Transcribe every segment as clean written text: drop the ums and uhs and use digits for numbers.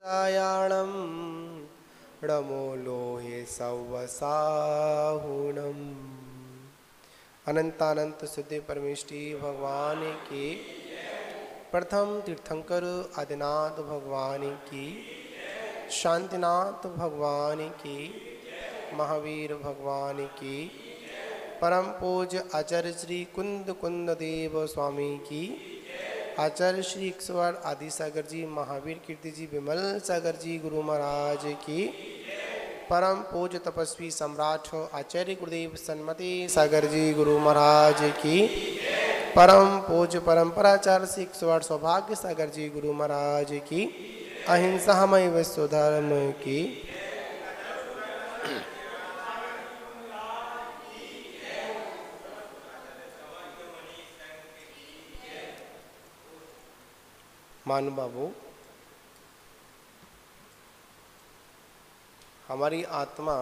नारायणं नमो लोहे सवसाहुणम्। अनंतानंत शुद्धि परमेष्टि भगवान की, प्रथम तीर्थंकर आदिनाथ भगवान की, शांतिनाथ भगवान की, महावीर भगवान की, परम पूज्य आचार्य श्री कुंद कुंद देव स्वामी की, आचार्य श्री ईश्वर आदि सागर जी, महावीर कीर्ति जी, विमल सागर जी गुरु महाराज की, परम पूज्य तपस्वी सम्राट आचार्य गुरुदेव सन्मति सागर जी गुरु महाराज की, परम पूज्य परंपराचार्य श्री ईश्वर सौभाग्य सागर जी गुरु महाराज की, अहिंसामय विश्व धर्म की, मान बाबू, हमारी आत्मा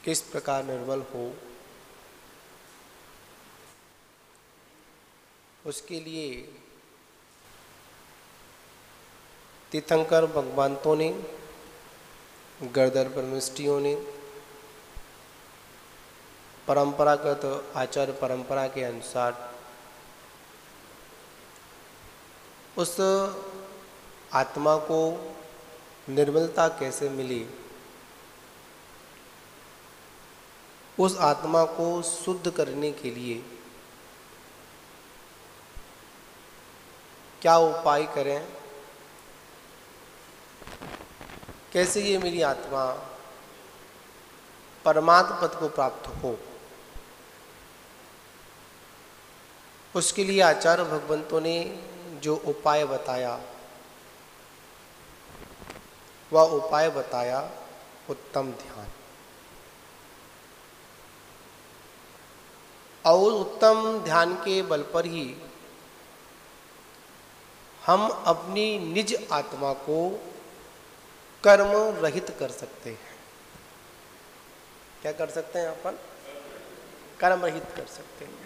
किस प्रकार निर्मल हो, उसके लिए तीर्थंकर भगवंतों ने, गर्दर परमिष्टियों ने परंपरागत आचार परंपरा के अनुसार उस आत्मा को निर्मलता कैसे मिली, उस आत्मा को शुद्ध करने के लिए क्या उपाय करें, कैसे ये मेरी आत्मा परमात्म पद को प्राप्त हो, उसके लिए आचार्य भगवंतों ने जो उपाय बताया, वह उपाय बताया उत्तम ध्यान। और उत्तम ध्यान के बल पर ही हम अपनी निज आत्मा को कर्म रहित कर सकते हैं। क्या कर सकते हैं? अपन कर्म रहित कर सकते हैं।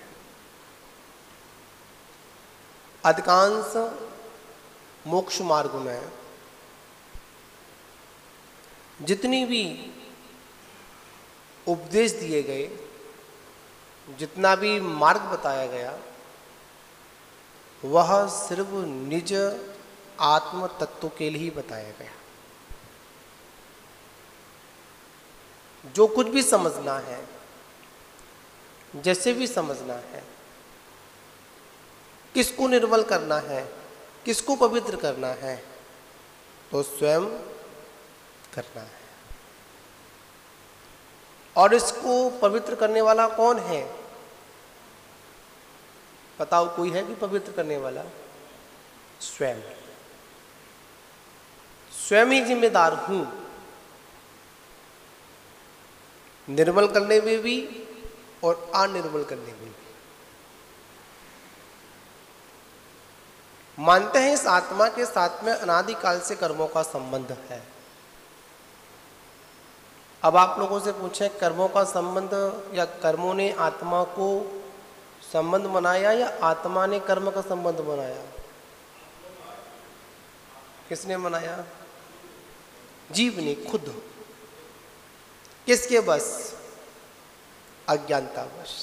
अधिकांश मोक्ष मार्ग में जितनी भी उपदेश दिए गए, जितना भी मार्ग बताया गया, वह सिर्फ निज आत्म तत्व के लिए ही बताया गया। जो कुछ भी समझना है, जैसे भी समझना है, किसको निर्मल करना है, किसको पवित्र करना है, तो स्वयं करना है। और इसको पवित्र करने वाला कौन है? बताओ, कोई है कि पवित्र करने वाला? स्वयं। स्वयं ही जिम्मेदार हूं, निर्मल करने में भी और अनिर्मल करने में भी। मानते हैं इस आत्मा के साथ में अनादिकाल से कर्मों का संबंध है। अब आप लोगों से पूछें, कर्मों का संबंध या कर्मों ने आत्मा को संबंध बनाया या आत्मा ने कर्म का संबंध बनाया? किसने बनाया? जीव ने खुद। किसके बस? अज्ञानतावश।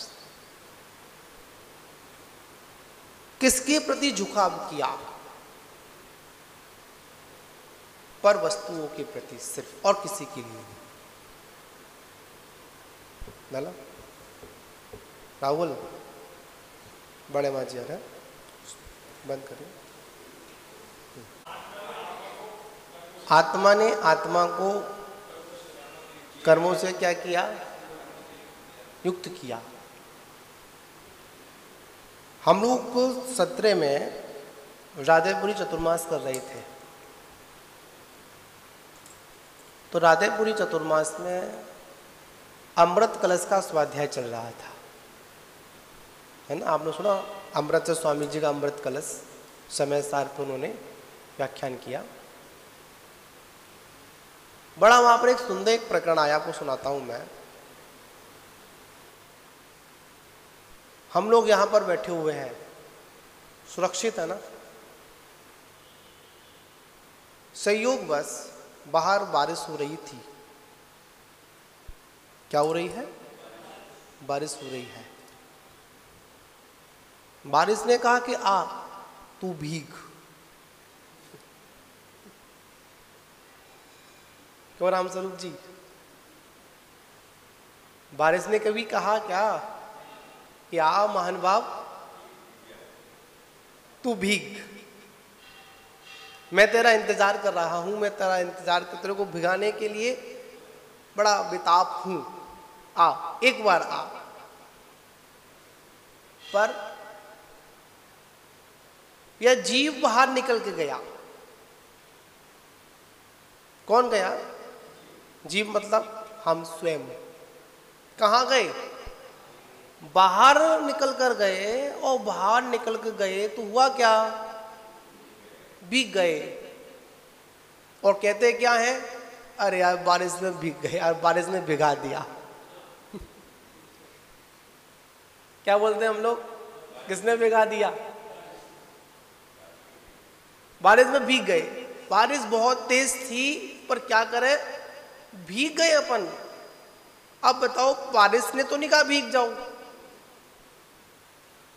किसके प्रति झुकाव किया? पर वस्तुओं के प्रति सिर्फ, और किसी के लिए नहीं। डाला राहुल, बड़े माजी आ रहे, बंद करें। आत्मा ने आत्मा को कर्मों से क्या किया? युक्त किया। हम लोग को सत्रह में राधेपुरी चतुर्मास कर रहे थे, तो राधेपुरी चतुर्मास में अमृत कलश का स्वाध्याय चल रहा था, है ना? आपने सुना अमृत स्वामी जी का अमृत कलश, समय सार पर उन्होंने व्याख्यान किया। बड़ा वहां पर एक सुंदर एक प्रकरण आया, आपको सुनाता हूं मैं। हम लोग यहां पर बैठे हुए हैं, सुरक्षित है ना? संयोगवश बाहर बारिश हो रही थी। क्या हो रही है? बारिश हो रही है। बारिश ने कहा कि आ तू भीग। क्यों रामस्वरूप जी? बारिश ने कभी कहा क्या कि आ महान बाप तू भीग, मैं तेरा इंतजार कर रहा हूं, मैं तेरा इंतजार कर, तेरे को भिगाने के लिए बड़ा बेताब हूं, आ एक बार आ। पर यह जीव बाहर निकल के गया। कौन गया? जीव मतलब हम स्वयं। कहां गए? बाहर निकल कर गए, और बाहर निकल कर गए तो हुआ क्या? भीग गए। और कहते क्या है? अरे यार बारिश में भीग गए यार, बारिश ने भिगा दिया। क्या बोलते हैं हम लोग? किसने भिगा दिया? बारिश में भीग गए। बारिश बहुत तेज थी, पर क्या करें, भीग गए अपन। अब बताओ, बारिश ने तो नहीं कहा भीग जाओ।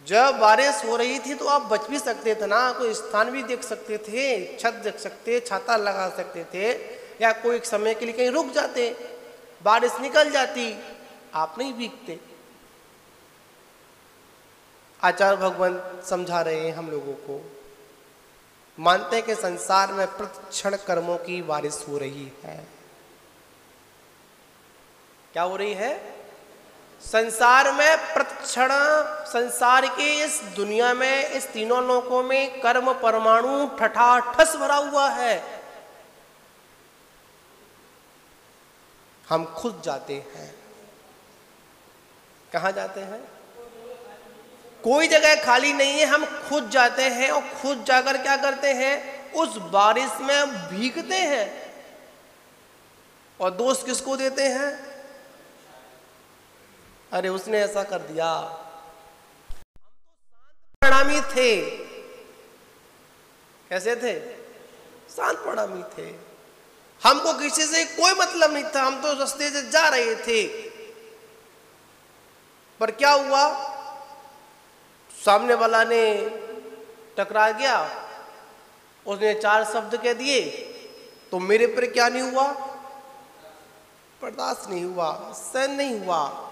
जब बारिश हो रही थी तो आप बच भी सकते थे ना, कोई स्थान भी देख सकते थे, छत देख सकते, छाता लगा सकते थे, या कोई एक समय के लिए कहीं रुक जाते, बारिश निकल जाती, आप नहीं भीगते। आचार्य भगवान समझा रहे हैं हम लोगों को। मानते हैं कि संसार में प्रतिक्षण कर्मों की बारिश हो रही है। क्या हो रही है? संसार में प्रतिक्षण, संसार के इस दुनिया में, इस तीनों लोकों में कर्म परमाणु ठठाठस भरा हुआ है। हम खुद जाते हैं। कहां जाते हैं? कोई जगह खाली नहीं है, हम खुद जाते हैं, और खुद जाकर क्या करते हैं? उस बारिश में भीगते हैं। और दोष किसको देते हैं? अरे उसने ऐसा कर दिया। हम तो शांत प्रणामी थे। कैसे थे? शांत प्रणामी थे। हमको किसी से कोई मतलब नहीं था, हम तो रास्ते से जा रहे थे। पर क्या हुआ? सामने वाला ने टकरा गया, उसने 4 शब्द कह दिए, तो मेरे पर क्या नहीं हुआ? बर्दाश्त नहीं हुआ, सहन नहीं हुआ।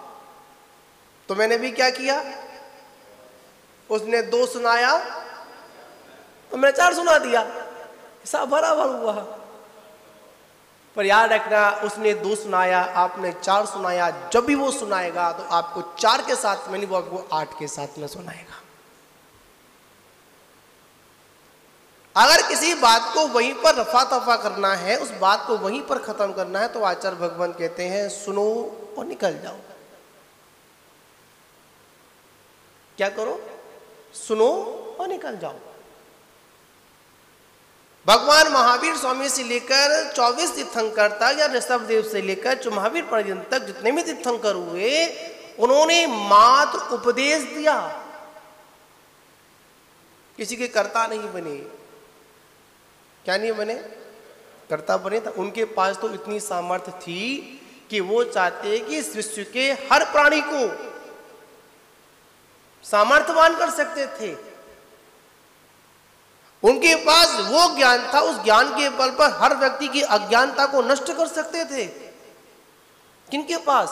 तो मैंने भी क्या किया? उसने 2 सुनाया तो मैंने 4 सुना दिया, सब बराबर हुआ। पर याद रखना, उसने 2 सुनाया, आपने 4 सुनाया। जब भी वो सुनाएगा तो आपको 4 के साथ में नहीं, वो आपको 8 के साथ में सुनाएगा। अगर किसी बात को वहीं पर रफा तफा करना है, उस बात को वहीं पर खत्म करना है, तो आचार्य भगवान कहते हैं सुनो और निकल जाओ। क्या करो? सुनो और निकल जाओ। भगवान महावीर स्वामी से लेकर 24 तीर्थंकर तक, या ऋषभ देव से लेकर महावीर पर्यंत तक जितने भी तीर्थंकर हुए, उन्होंने मात्र उपदेश दिया, किसी के कर्ता नहीं बने। क्या नहीं बने? कर्ता बने। था उनके पास तो इतनी सामर्थ्य थी कि वो चाहते कि इस विश्व के हर प्राणी को सामर्थ्यवान कर सकते थे। उनके पास वो ज्ञान था, उस ज्ञान के बल पर हर व्यक्ति की अज्ञानता को नष्ट कर सकते थे। किनके पास?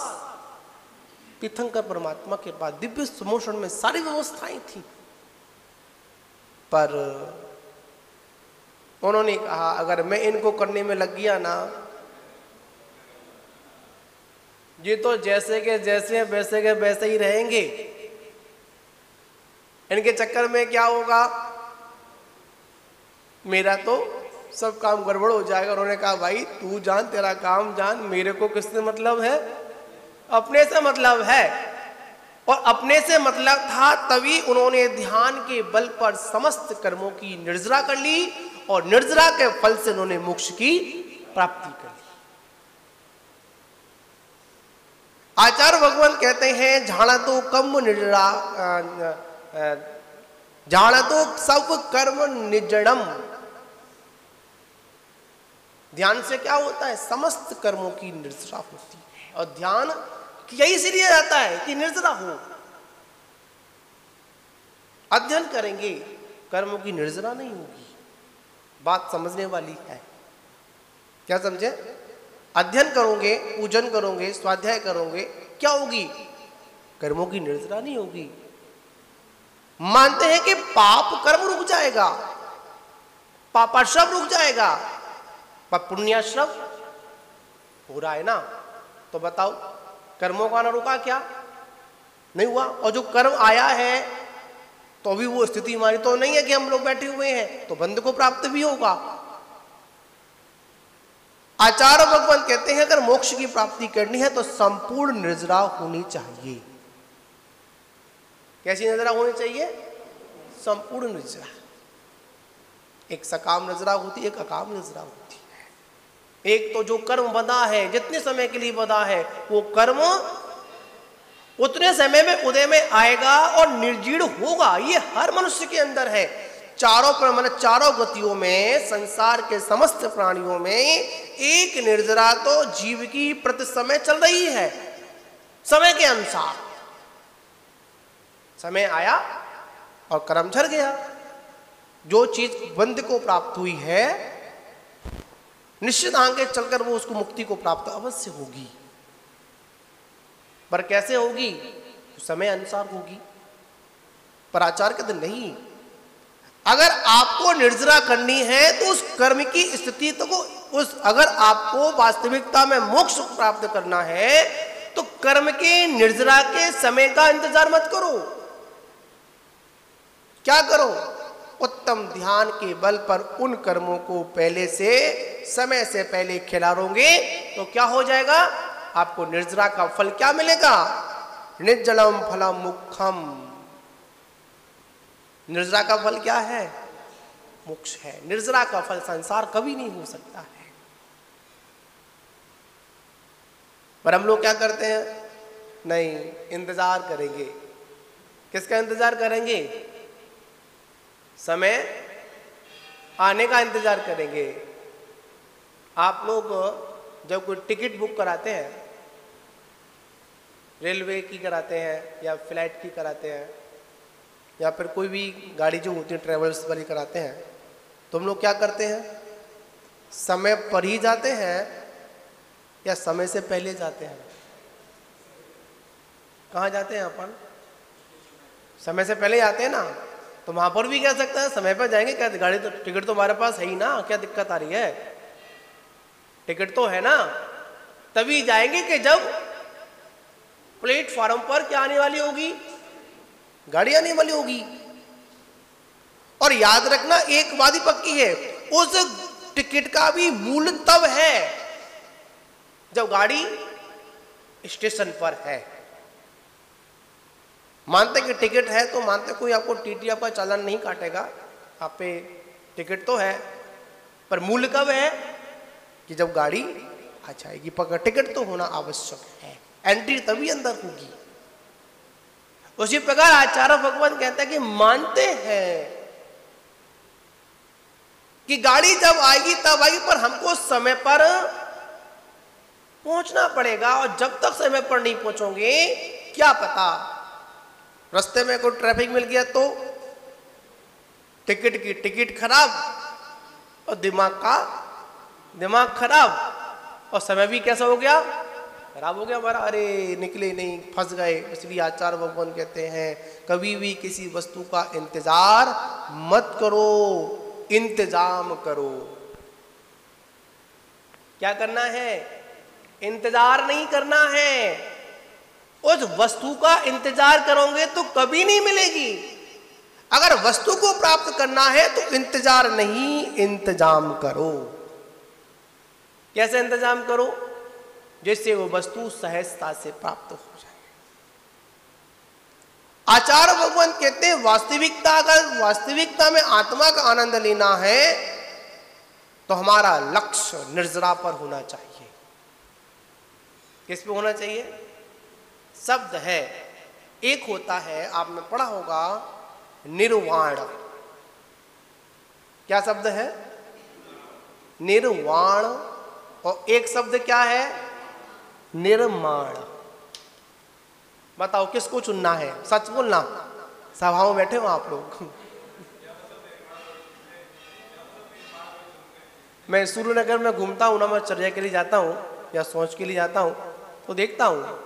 तीर्थंकर परमात्मा के पास दिव्य सुमोषण में सारी व्यवस्थाएं थी। पर उन्होंने कहा अगर मैं इनको करने में लग गया ना, ये तो जैसे के जैसे वैसे के वैसे ही रहेंगे। इनके चक्कर में क्या होगा? मेरा तो सब काम गड़बड़ हो जाएगा। उन्होंने कहा भाई तू जान, तेरा काम जान, मेरे को किससे मतलब है? अपने से मतलब है। और अपने से मतलब था तभी उन्होंने ध्यान के बल पर समस्त कर्मों की निर्जरा कर ली, और निर्जरा के फल से उन्होंने मोक्ष की प्राप्ति कर ली। आचार्य भगवान कहते हैं झाड़ा तो कम निर्जरा, झाड़ा तो सब कर्म निजड़म। ध्यान से क्या होता है? समस्त कर्मों की निर्जरा होती है। और ध्यान यही इसलिए जाता है कि निर्जरा हो। अध्ययन करेंगे, कर्मों की निर्जरा नहीं होगी। बात समझने वाली है, क्या समझे? अध्ययन करोगे, पूजन करोगे, स्वाध्याय करोगे, क्या होगी? कर्मों की निर्जरा नहीं होगी। मानते हैं कि पाप कर्म रुक जाएगा, पापाश्रम रुक जाएगा, पर पुण्याश्रम हो रहा है ना। तो बताओ, कर्मों का ना रुका क्या? नहीं हुआ। और जो कर्म आया है तो अभी वो स्थिति हमारी तो नहीं है कि हम लोग बैठे हुए हैं, तो बंद को प्राप्त भी होगा। आचार्य भगवान कहते हैं अगर मोक्ष की प्राप्ति करनी है तो संपूर्ण निर्जरा होनी चाहिए। कैसी निर्जरा होनी चाहिए? संपूर्ण निर्जरा। एक सकाम निर्जरा होती है, एक अकाम निर्जरा होती है। एक तो जो कर्म बंधा है, जितने समय के लिए बंधा है, वो कर्म उतने समय में उदय में आएगा और निर्जीर्ण होगा। ये हर मनुष्य के अंदर है। चारों गतियों में, संसार के समस्त प्राणियों में एक निर्जरा तो जीव की प्रति समय चल रही है। समय के अनुसार समय आया और कर्म झड़ गया। जो चीज बंध को प्राप्त हुई है, निश्चित आगे चलकर वो उसको मुक्ति को प्राप्त अवश्य होगी। पर कैसे होगी? तो समय अनुसार होगी। पर आचार्य कहते नहीं, अगर आपको निर्जरा करनी है तो उस कर्म की स्थिति को अगर आपको वास्तविकता में मोक्ष प्राप्त करना है तो कर्म के निर्जरा के समय का इंतजार मत करो। क्या करो? उत्तम ध्यान के बल पर उन कर्मों को पहले से, समय से पहले खिलारोगे तो क्या हो जाएगा? आपको निर्जरा का फल क्या मिलेगा? निर्जलम फलम मुखम। निर्जरा का फल क्या है? मोक्ष है। निर्जरा का फल संसार कभी नहीं हो सकता है। पर हम लोग क्या करते हैं? नहीं, इंतजार करेंगे। किसका इंतजार करेंगे? समय आने का इंतजार करेंगे। आप लोग जब कोई टिकट बुक कराते हैं, रेलवे की कराते हैं या फ्लाइट की कराते हैं या फिर कोई भी गाड़ी जो होती है ट्रेवल्स वाली कराते हैं, तो हम लोग क्या करते हैं? समय पर ही जाते हैं या समय से पहले जाते हैं? कहाँ जाते हैं अपन? समय से पहले जाते हैं ना। तो वहां पर भी कह सकते हैं समय पर जाएंगे, क्या गाड़ी तो टिकट तो हमारे पास है ही ना, क्या दिक्कत आ रही है? टिकट तो है ना। तभी जाएंगे कि जब प्लेटफॉर्म पर क्या आने वाली होगी? गाड़ी आने वाली होगी। और याद रखना, एक बात ही पक्की है, उस टिकट का भी मूल्य तब है जब गाड़ी स्टेशन पर है। मानते कि टिकट है तो मानते कोई आपको टीटी आपका चालान नहीं काटेगा, आप पे टिकट तो है, पर मूल्य कब है? कि जब गाड़ी आ जाएगी। पक्का टिकट तो होना आवश्यक है, एंट्री तभी अंदर होगी। उसी प्रकार आचार्य भगवान कहते हैं कि मानते हैं कि गाड़ी जब आएगी तब आएगी, पर हमको समय पर पहुंचना पड़ेगा। और जब तक समय पर नहीं पहुंचोगे, क्या पता रास्ते में कोई ट्रैफिक मिल गया तो टिकट की टिकट खराब और दिमाग खराब और समय भी कैसा हो गया? खराब हो गया हमारा। अरे निकले नहीं, फंस गए। इसलिए आचार्य भगवान कहते हैं कभी भी किसी वस्तु का इंतजार मत करो, इंतजाम करो। क्या करना है? इंतजार नहीं करना है। उस वस्तु का इंतजार करोगे तो कभी नहीं मिलेगी। अगर वस्तु को प्राप्त करना है तो इंतजार नहीं, इंतजाम करो। कैसे इंतजाम करो? जिससे वो वस्तु सहजता से प्राप्त हो जाए। आचार्य भगवान कहते हैं वास्तविकता, अगर वास्तविकता में आत्मा का आनंद लेना है तो हमारा लक्ष्य निर्जरा पर होना चाहिए। किस पे होना चाहिए? शब्द है, एक होता है, आपने पढ़ा होगा, निर्वाण। क्या शब्द है? निर्वाण, और एक शब्द क्या है? निर्माण। बताओ किसको चुनना है? सच बोलना, सभाओं में बैठे हो आप लोग। मैं सूर्यनगर में घूमता हूँ ना, मैं चर्या के लिए जाता हूँ या सोच के लिए जाता हूँ, तो देखता हूँ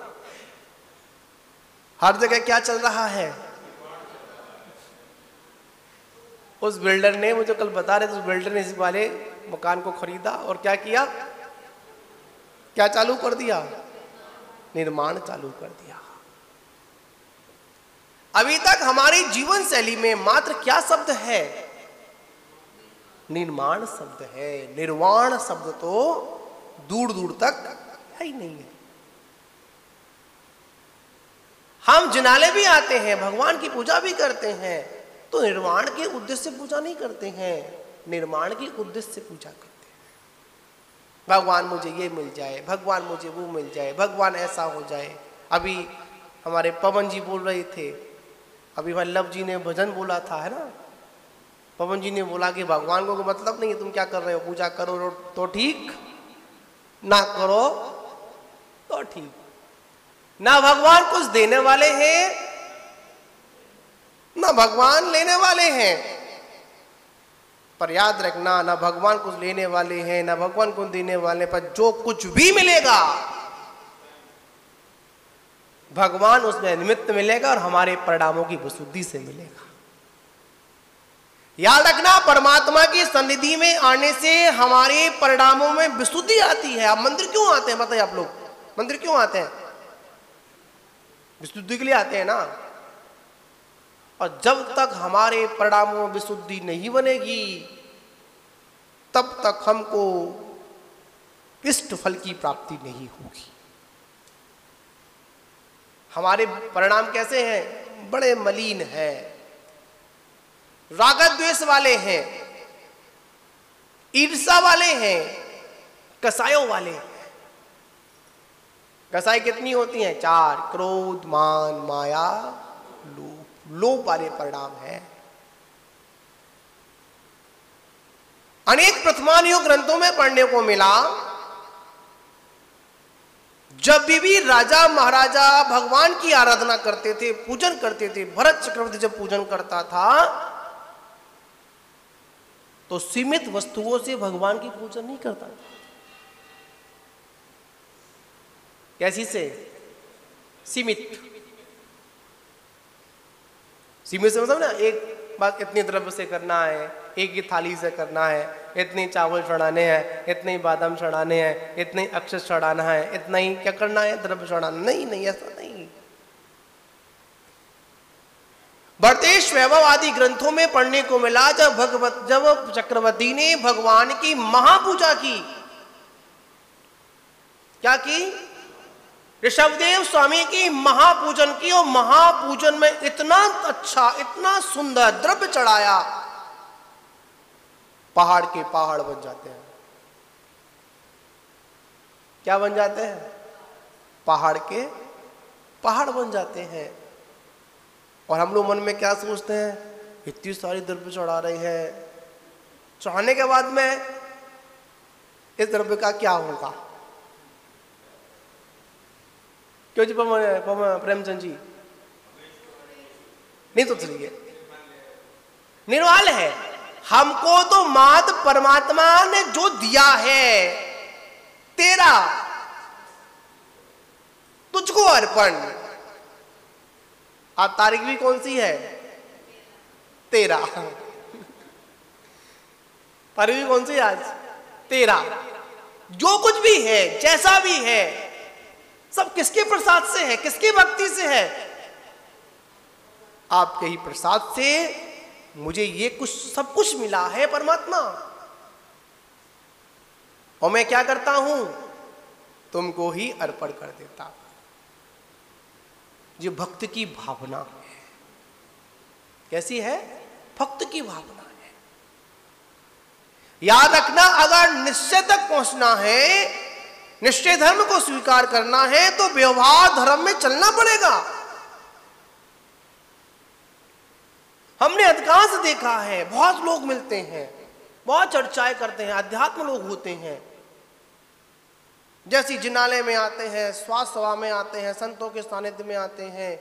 हर जगह क्या चल रहा है। उस बिल्डर ने, मुझे कल बता रहे थे, उस बिल्डर ने इस वाले मकान को खरीदा और क्या किया? क्या चालू कर दिया? निर्माण चालू कर दिया। अभी तक हमारी जीवन शैली में मात्र क्या शब्द है? निर्माण शब्द है। निर्वाण शब्द तो दूर दूर तक है ही नहीं है। हम जिनालय भी आते हैं, भगवान की पूजा भी करते हैं, तो निर्वाण के उद्देश्य से पूजा नहीं करते हैं, निर्माण के उद्देश्य से पूजा करते हैं। भगवान मुझे ये मिल जाए, भगवान मुझे वो मिल जाए, भगवान ऐसा हो जाए। अभी हमारे पवन जी बोल रहे थे, अभी वल्लभ जी ने भजन बोला था, है ना? पवन जी ने बोला कि भगवान को मतलब नहीं है तुम क्या कर रहे हो, पूजा करो तो ठीक, ना करो तो ठीक। ना भगवान कुछ देने वाले हैं, ना भगवान लेने वाले हैं। पर याद रखना, ना भगवान कुछ लेने वाले हैं, ना भगवान कुछ देने वाले, पर जो कुछ भी मिलेगा भगवान उसमें निमित्त मिलेगा और हमारे परिणामों की विशुद्धि से मिलेगा। याद रखना, परमात्मा की सन्निधि में आने से हमारे परिणामों में विशुद्धि आती है। आप मंदिर क्यों आते हैं? बताइए आप लोग, मंदिर क्यों आते हैं? विशुद्धि के लिए आते हैं ना। और जब तक हमारे परिणामों में विशुद्धि नहीं बनेगी, तब तक हमको इष्ट फल की प्राप्ति नहीं होगी। हमारे परिणाम कैसे हैं? बड़े मलिन हैं, राग द्वेष वाले हैं, ईर्षा वाले हैं, कसायों वाले हैं। कसाई कितनी होती हैं? 4, क्रोध, मान, माया, लोभ। लोभ वाले परिणाम है। अनेक प्रथमानुयोग ग्रंथों में पढ़ने को मिला, जब भी राजा महाराजा भगवान की आराधना करते थे, पूजन करते थे, भरत चक्रवर्ती जब पूजन करता था तो सीमित वस्तुओं से भगवान की पूजन नहीं करता था। कैसी से? सीमित। सीमित से मतलब ना, एक बात इतने द्रव्य से करना है, एक ही थाली से करना है, इतने चावल चढ़ाने हैं, इतने ही बादाम चढ़ाने हैं, इतने अक्षत चढ़ाना है, इतना ही क्या करना है? द्रव्य चढ़ाना। नहीं नहीं, ऐसा नहीं। भरतेश वैभव आदि ग्रंथों में पढ़ने को मिला, जब चक्रवर्ती ने भगवान की महापूजा की, क्या की? ऋषभदेव स्वामी की महापूजन की, और महापूजन में इतना अच्छा, इतना सुंदर द्रव्य चढ़ाया, पहाड़ के पहाड़ बन जाते हैं। क्या बन जाते हैं? पहाड़ के पहाड़ बन जाते हैं। और हम लोग मन में क्या सोचते हैं? इतनी सारी द्रव्य चढ़ा रहे हैं, चढ़ाने के बाद में इस द्रव्य का क्या होगा? क्यों जी प्रेमचंद जी? नहीं तो चलिए, निर्वाल है। हमको तो मात परमात्मा ने जो दिया है, तेरा तुझको अर्पण। आप तारीख भी कौन सी है? तेरा। तारीख भी कौन सी आज? तेरा। जो कुछ भी है, जैसा भी है, सब किसके प्रसाद से है? किसकी भक्ति से है? आपके ही प्रसाद से मुझे ये कुछ, सब कुछ मिला है परमात्मा। और मैं क्या करता हूं? तुमको ही अर्पण कर देता हूं। ये भक्त की भावना है। कैसी है? भक्त की भावना है। याद रखना, अगर निश्चय तक पहुंचना है, निश्चय धर्म को स्वीकार करना है, तो व्यवहार धर्म में चलना पड़ेगा। हमने अधिकांश देखा है, बहुत लोग मिलते हैं, बहुत चर्चाएं करते हैं, अध्यात्म लोग होते हैं। जैसी जिनालय में आते हैं, स्वास्थ्य सभा में आते हैं, संतों के सानिध्य में आते हैं,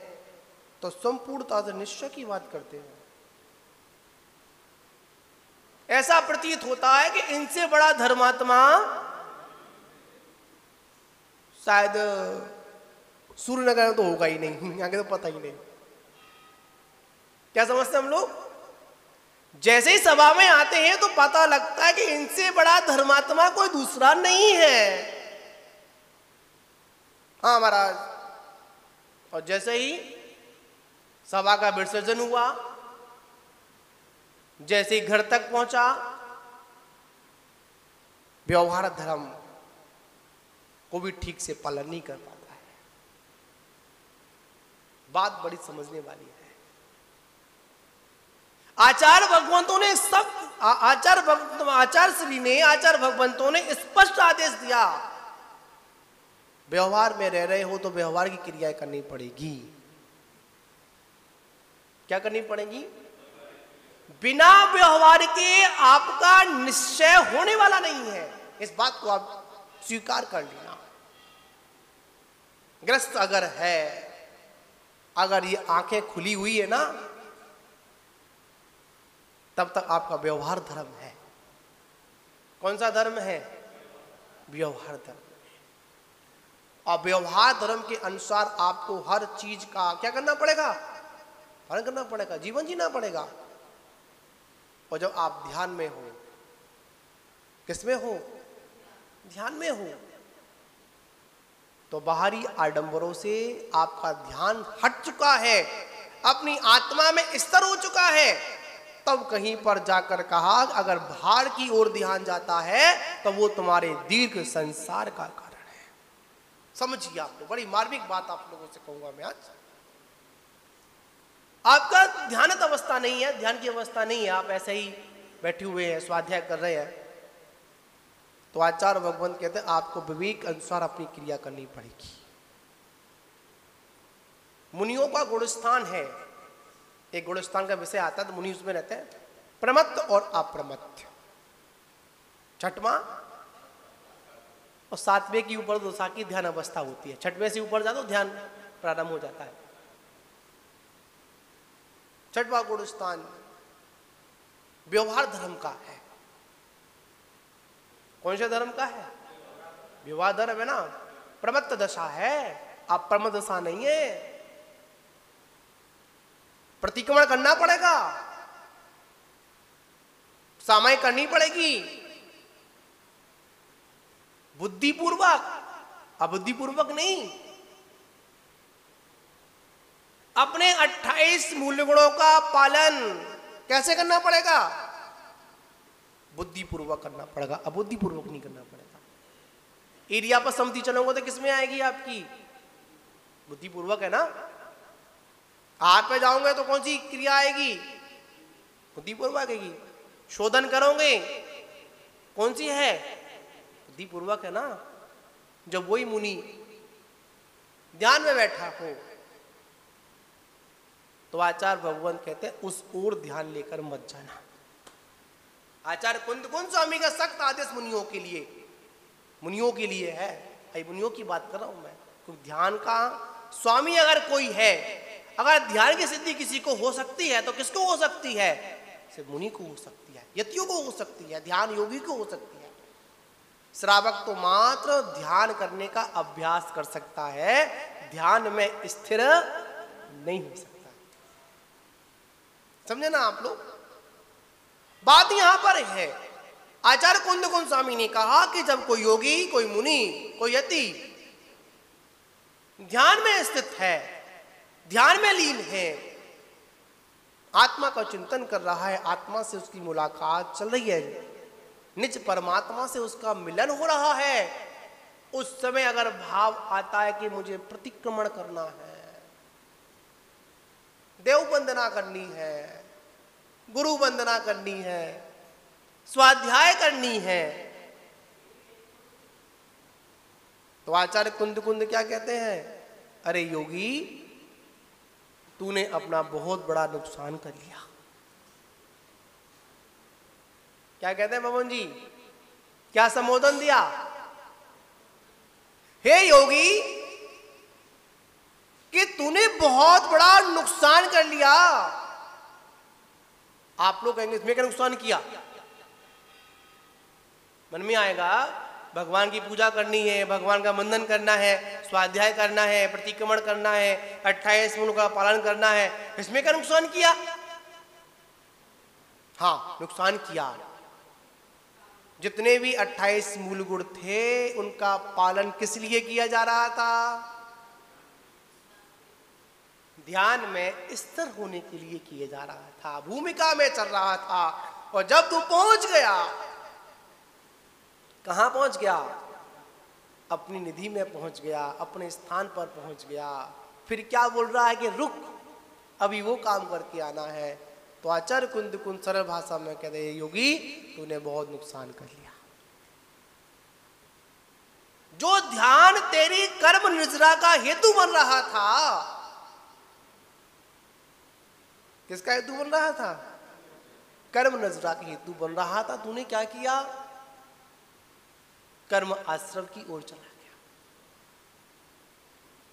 तो संपूर्णता से निश्चय की बात करते हैं। ऐसा प्रतीत होता है कि इनसे बड़ा धर्मात्मा शायद सूर्यनगर में तो होगा ही नहीं, यहाँ के तो पता ही नहीं। क्या समझते हैं हम लोग? जैसे ही सभा में आते हैं तो पता लगता है कि इनसे बड़ा धर्मात्मा कोई दूसरा नहीं है। हाँ महाराज। और जैसे ही सभा का विसर्जन हुआ, जैसे ही घर तक पहुंचा, व्यवहार धर्म को भी ठीक से पालन नहीं कर पाता है। बात बड़ी समझने वाली है। आचार्य भगवंतों ने सब आचार्य श्री ने, आचार्य भगवंतों ने स्पष्ट आदेश दिया, व्यवहार में रह रहे हो तो व्यवहार की क्रियाएं करनी पड़ेगी। क्या करनी पड़ेगी? बिना व्यवहार के आपका निश्चय होने वाला नहीं है। इस बात को आप स्वीकार कर लेना। ग्रस्त अगर है, अगर ये आंखें खुली हुई है ना, तब तक आपका व्यवहार धर्म है। कौन सा धर्म है? व्यवहार धर्म। और व्यवहार धर्म के अनुसार आपको हर चीज का क्या करना पड़ेगा? पालन करना पड़ेगा, जीवन जीना पड़ेगा। और जब आप ध्यान में हो, किसमें हो? ध्यान में हो, तो बाहरी आडंबरों से आपका ध्यान हट चुका है, अपनी आत्मा में स्थिर हो चुका है। तब कहीं पर जाकर कहा, अगर बाहर की ओर ध्यान जाता है तो वो तुम्हारे दीर्घ संसार का कारण है। समझिए, आपको बड़ी मार्मिक बात आप लोगों से कहूंगा मैं आज। आपका ध्यानत अवस्था नहीं है, ध्यान की अवस्था नहीं है, आप ऐसे ही बैठे हुए हैं, स्वाध्याय कर रहे हैं, तो आचार्य भगवंत कहते हैं आपको विवेक अनुसार अपनी क्रिया करनी पड़ेगी। मुनियों का गुणस्थान है, एक गुणस्थान का विषय आता है तो मुनि उसमें रहते हैं, प्रमत्त और अप्रमत्त। छठवां और सातवें की ऊपर दशा की ध्यान अवस्था होती है। छठवें से ऊपर जाओ तो ध्यान प्रारंभ हो जाता है। छठवां गुणस्थान व्यवहार धर्म का है। कौन से धर्म का है? व्यवहार धर्म है ना। प्रमत्त दशा है, अप्रमत्त दशा नहीं है। प्रतिक्रमण करना पड़ेगा, सामाई करनी पड़ेगी, बुद्धिपूर्वक, अबुद्धिपूर्वक नहीं। अपने 28 मूल्य गुणों का पालन कैसे करना पड़ेगा? बुद्धिपूर्वक करना पड़ेगा, अबुद्धिपूर्वक नहीं करना पड़ेगा। एरिया पर सम्मति चलोगे तो किसमें आएगी आपकी? बुद्धिपूर्वक है ना। हाथ पे जाओगे तो कौन सी क्रिया आएगी? बुद्धिपूर्वक आएगी। शोधन करोगे कौन सी है? बुद्धिपूर्वक है ना। जब वही मुनि ध्यान में बैठा हो तो आचार्य भगवान कहते हैं उस ओर ध्यान लेकर मत जाना। आचार्य कुंद स्वामी का सख्त आदेश मुनियों के लिए है। भाई मुनियों की बात कर रहा हूं मैं। क्योंकि ध्यान का स्वामी अगर कोई है, अगर ध्यान की सिद्धि किसी को हो सकती है तो किसको हो सकती है? सिर्फ मुनि को हो सकती है, यतियों को हो सकती है, ध्यान योगी को हो सकती है। श्रावक तो मात्र ध्यान करने का अभ्यास कर सकता है, ध्यान में स्थिर नहीं हो सकता। समझे ना आप लोग? बात यहां पर है। आचार्य कुंद स्वामी ने कहा कि जब कोई योगी, कोई मुनि, कोई यति ध्यान में स्थित है, ध्यान में लीन है, आत्मा का चिंतन कर रहा है, आत्मा से उसकी मुलाकात चल रही है, निज परमात्मा से उसका मिलन हो रहा है, उस समय अगर भाव आता है कि मुझे प्रतिक्रमण करना है, देव वंदना करनी है, गुरु वंदना करनी है, स्वाध्याय करनी है, तो आचार्य कुंद क्या कहते हैं? अरे योगी, तूने अपना बहुत बड़ा नुकसान कर लिया। क्या कहते हैं बबन जी, क्या संबोधन दिया? हे योगी, कि तूने बहुत बड़ा नुकसान कर लिया। आप लोग कहेंगे इसमें क्या नुकसान किया? मन में आएगा भगवान की पूजा करनी है, भगवान का वंदन करना है, स्वाध्याय करना है, प्रतिक्रमण करना है, 28 गुणों का पालन करना है, इसमें क्या नुकसान किया? हाँ, नुकसान किया। जितने भी 28 मूल गुण थे उनका पालन किस लिए किया जा रहा था? ध्यान में स्थिर होने के लिए किया जा रहा था, भूमिका में चल रहा था। और जब तू पहुंच गया, कहां पहुंच गया? अपनी निधि में पहुंच गया, अपने स्थान पर पहुंच गया। फिर क्या बोल रहा है कि रुक, अभी वो काम करके आना है। तो आचार्य कुंद सरल भाषा में कहते हैं, योगी तूने बहुत नुकसान कर लिया। जो ध्यान तेरी कर्म निजरा का हेतु बन रहा था, किसका हेतु बन रहा था? कर्म नजरा का हेतु बन रहा था। तूने क्या किया? कर्म आश्रम की ओर चला गया।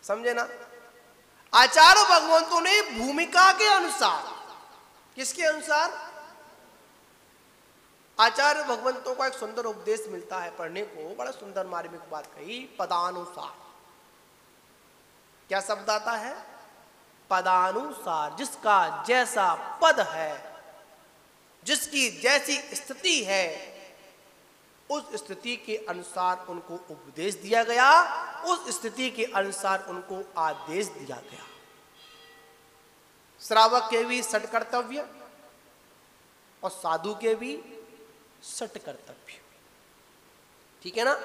समझे ना? आचार्य भगवंतों ने भूमिका के अनुसार, किसके अनुसार? आचार्य भगवंतों का एक सुंदर उपदेश मिलता है पढ़ने को, बड़ा सुंदर मार्मिक बात कही, पदानुसार। क्या शब्द आता है? पदानुसार। जिसका जैसा पद है, जिसकी जैसी स्थिति है, उस स्थिति के अनुसार उनको उपदेश दिया गया, उस स्थिति के अनुसार उनको आदेश दिया गया। श्रावक के भी सठ कर्तव्य और साधु के भी सठ कर्तव्य, ठीक है ना?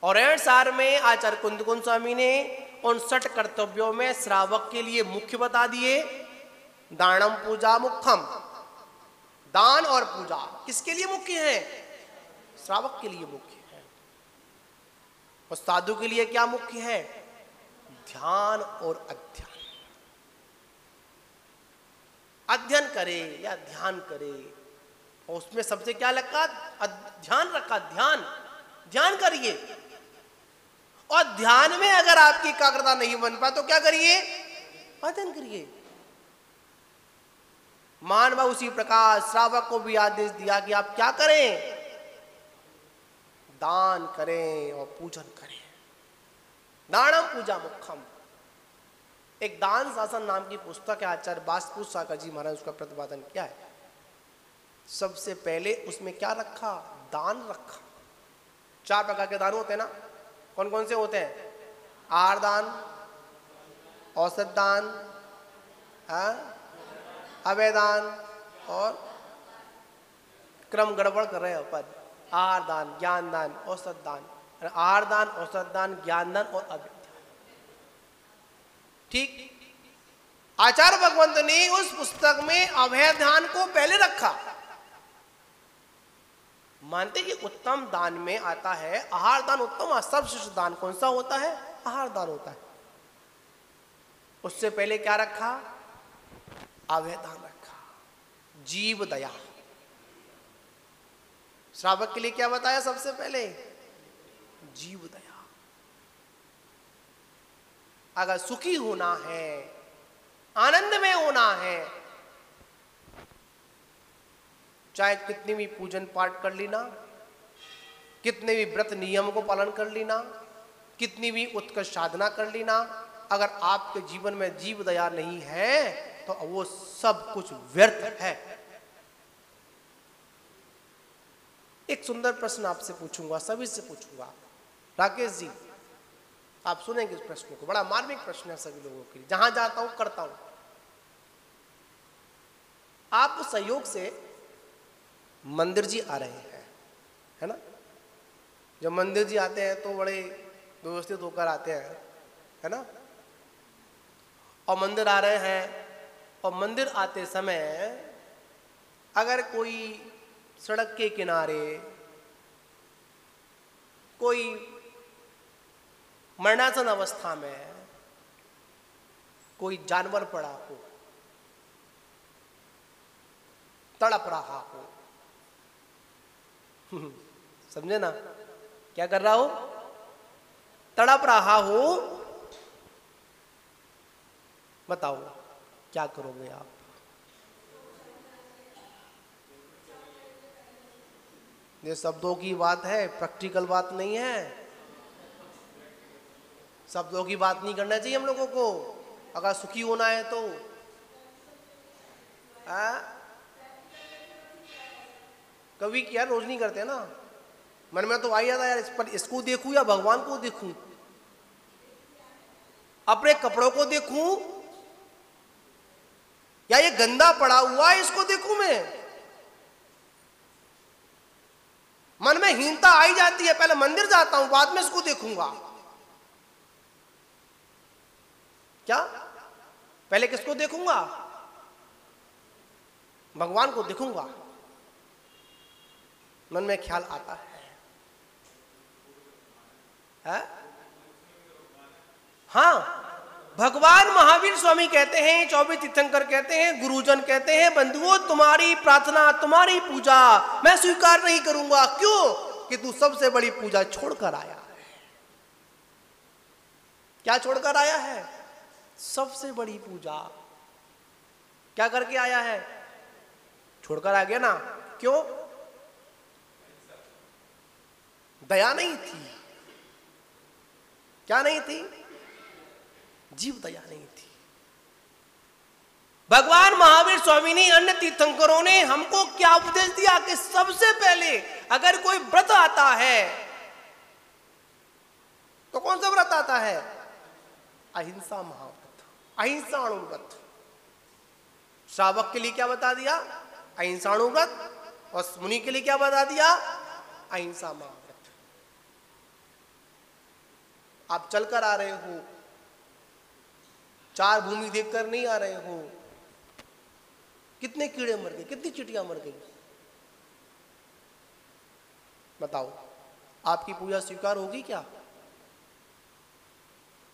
और सार में आचार्य कुंद स्वामी ने उन 60 कर्तव्यों में श्रावक के लिए मुख्य बता दिए। दानम पूजा मुख्यम, दान और पूजा किसके लिए मुख्य है? श्रावक के लिए मुख्य है। और साधु के लिए क्या मुख्य है? ध्यान और अध्ययन। अध्ययन करे या ध्यान करे, और उसमें सबसे क्या लगा? ध्यान रखा। ध्यान करिए। और ध्यान में अगर आपकी एकाग्रता नहीं बन पाए तो क्या करिए? अध्ययन करिए। मानव उसी प्रकार श्रावक को भी आदेश दिया कि आप क्या करें? दान करें और पूजन करें। दानम पूजा मुख्यम। एक दान शासन नाम की पुस्तक है, आचार्य वासुदेव सागर जी महाराज उसका प्रतिपादन किया है। सबसे पहले उसमें क्या रखा? दान रखा। 4 प्रकार के दान होते हैं ना? कौन कौन से होते हैं? आहार दान, औषध दान, अभय दान, और क्रम गड़बड़ कर रहे हो पद। आहार दान, ज्ञान दान, औषध दान, आहार दान, औषध दान, ज्ञान दान और अभय दान। ठीक। आचार्य भगवंत ने उस पुस्तक में अभय दान को पहले रखा। मानते कि उत्तम दान में आता है आहार दान। उत्तम सर्वश्रेष्ठ दान कौन सा होता है? आहार दान होता है। उससे पहले क्या रखा? अभय दान रखा। जीव दया। श्रावक के लिए क्या बताया सबसे पहले? जीव दया। अगर सुखी होना है, आनंद में होना है, चाहे कितनी भी पूजन पाठ कर लेना, कितने भी व्रत नियम को पालन कर लेना, कितनी भी उत्कृष्ट साधना कर लेना, अगर आपके जीवन में जीव दया नहीं है तो वो सब कुछ व्यर्थ है। एक सुंदर प्रश्न आपसे पूछूंगा, सभी से पूछूंगा। राकेश जी, आप सुनेंगे इस प्रश्न को, बड़ा मार्मिक प्रश्न है सभी लोगों के लिए। जहां जाता हूं करता हूं। आप सहयोग से मंदिर जी आ रहे हैं, है ना? जब मंदिर जी आते हैं तो बड़े व्यवस्थित होकर आते हैं, है ना? और मंदिर आ रहे हैं, और मंदिर आते समय अगर कोई सड़क के किनारे कोई मरणासन अवस्था में कोई जानवर पड़ा हो, तड़प रहा हो, समझे ना, क्या कर रहा हो, तड़प रहा हो। बताओ क्या करोगे आप? ये शब्दों की बात है, प्रैक्टिकल बात नहीं है। शब्दों की बात नहीं करना चाहिए हम लोगों को अगर सुखी होना है तो। कभी क्या, रोज नहीं करते ना। मन में तो आ ही जाता यार, इस पर इसको देखूं या भगवान को देखूं, अपने कपड़ों को देखूं या ये गंदा पड़ा हुआ है इसको देखूं मैं। मन में हीनता आई जाती है, पहले मंदिर जाता हूं बाद में इसको देखूंगा। क्या, पहले किसको देखूंगा? भगवान को देखूंगा। मन में ख्याल आता है? हाँ, भगवान महावीर स्वामी कहते हैं, 24 तीर्थंकर कहते हैं, गुरुजन कहते हैं, बंधुओं तुम्हारी प्रार्थना तुम्हारी पूजा मैं स्वीकार नहीं करूंगा। क्यों? कि तू सबसे बड़ी पूजा छोड़कर आया है। क्या छोड़कर आया है? सबसे बड़ी पूजा। क्या करके आया है? छोड़कर आ गया ना। क्यों? दया नहीं थी। क्या नहीं थी? जीव दया नहीं थी। भगवान महावीर स्वामी ने, अन्य तीर्थंकरों ने हमको क्या उपदेश दिया कि सबसे पहले अगर कोई व्रत आता है तो कौन सा व्रत आता है? अहिंसा महाव्रत, अहिंसाणुव्रत। श्रावक के लिए क्या बता दिया? अहिंसाणुव्रत। और मुनि के लिए क्या बता दिया? अहिंसा महाव्रत। आप चलकर आ रहे हो, चार भूमि देखकर नहीं आ रहे हो, कितने कीड़े मर गए, कितनी चिड़िया मर गई। बताओ, आपकी पूजा स्वीकार होगी क्या?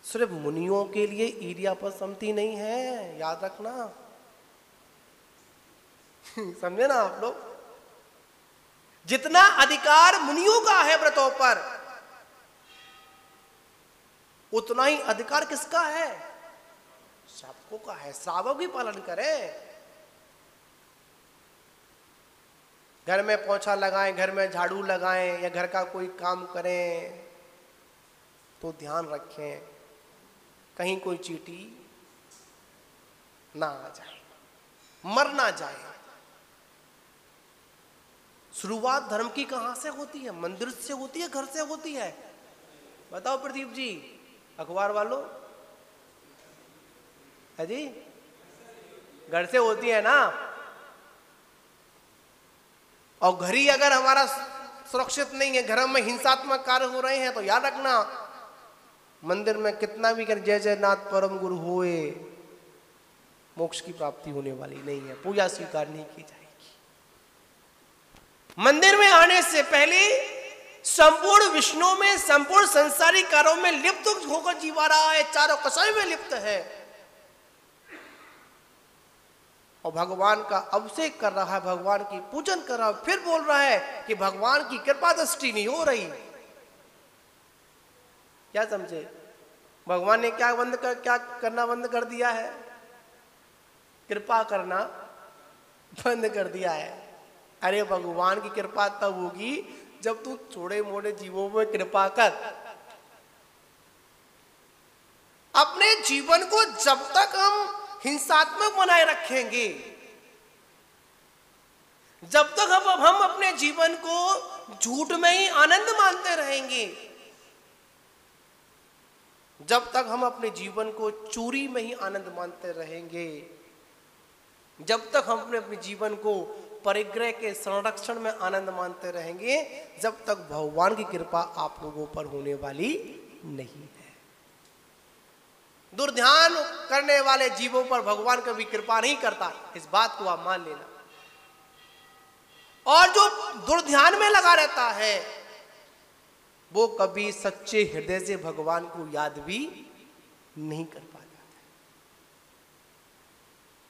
सिर्फ मुनियों के लिए ईर्ष्या पर सम्मति नहीं है, याद रखना। समझे ना आप लोग? जितना अधिकार मुनियों का है व्रतों पर, उतना ही अधिकार किसका है? श्रावकों का है। श्रावक भी पालन करें। घर में पोछा लगाएं, घर में झाड़ू लगाएं या घर का कोई काम करें तो ध्यान रखें कहीं कोई चींटी ना आ जाए, मर ना जाए। शुरुआत धर्म की कहां से होती है? मंदिर से होती है, घर से होती है? बताओ प्रदीप जी, अखबार वालों, है जी? घर से होती है ना। और घर ही अगर हमारा सुरक्षित नहीं है, घर में हिंसात्मक कार्य हो रहे हैं, तो याद रखना मंदिर में कितना भी कर जय जय नाथ परम गुरु होए, मोक्ष की प्राप्ति होने वाली नहीं है, पूजा स्वीकार नहीं की जाएगी। मंदिर में आने से पहले संपूर्ण विष्णु में, संपूर्ण संसारिक कार्यों में लिप्त होकर जीवा रहा है, चारों कसाई में लिप्त है और भगवान का अभिषेक कर रहा है, भगवान की पूजन कर रहा है। फिर बोल रहा है कि भगवान की कृपा दृष्टि नहीं हो रही। क्या समझे? भगवान ने क्या करना बंद कर दिया है? कृपा करना बंद कर दिया है। अरे भगवान की कृपा तब होगी जब तू छोटे मोटे जीवों में कृपा कर। अपने जीवन को जब तक हम हिंसात्मक बनाए रखेंगे, जब तक हम अपने जीवन को झूठ में ही आनंद मानते रहेंगे, जब तक हम अपने जीवन को चोरी में ही आनंद मानते रहेंगे, जब तक हम अपने जीवन को परिग्रह के संरक्षण में आनंद मानते रहेंगे, जब तक भगवान की कृपा आप लोगों पर होने वाली नहीं है। दुर्ध्यान करने वाले जीवों पर भगवान कभी कृपा नहीं करता, इस बात को आप मान लेना। और जो दुर्ध्यान में लगा रहता है वो कभी सच्चे हृदय से भगवान को याद भी नहीं कर पाता।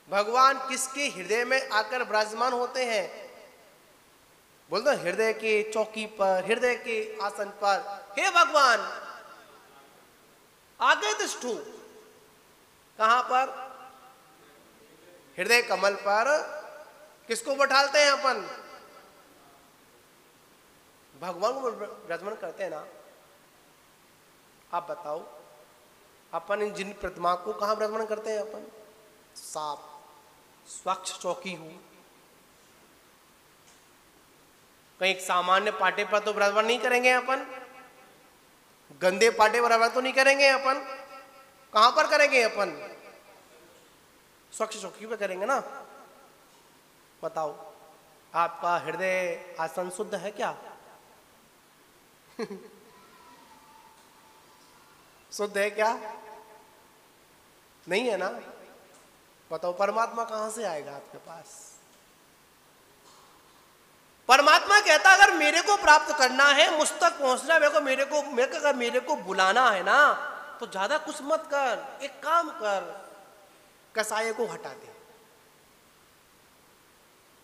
भगवान किसके हृदय में आकर विराजमान होते हैं? बोलते हृदय के चौकी पर, हृदय के आसन पर, हे भगवान आगे तिष्ठु। कहां पर? हृदय कमल पर। किसको बैठालते हैं अपन? भगवान को विराजमान करते हैं ना। आप बताओ, अपन इन जिन प्रतिमा को कहां विराजमान करते हैं अपन? साफ स्वच्छ चौकी हो, कहीं सामान्य पाटे पर तो विराजमान नहीं करेंगे अपन, गंदे पाटे पर विराजमान तो नहीं करेंगे अपन। कहां पर करेंगे अपन? स्वच्छ चौकी पर करेंगे ना। बताओ, आपका हृदय आसन शुद्ध है क्या? शुद्ध है क्या? नहीं है ना। बताओ, परमात्मा कहां से आएगा आपके पास? परमात्मा कहता अगर मेरे को प्राप्त करना है, मुझ तक पहुंचना है, मेरे को बुलाना है ना, तो ज्यादा कुछ मत कर, एक काम कर, कसाय को हटा दे।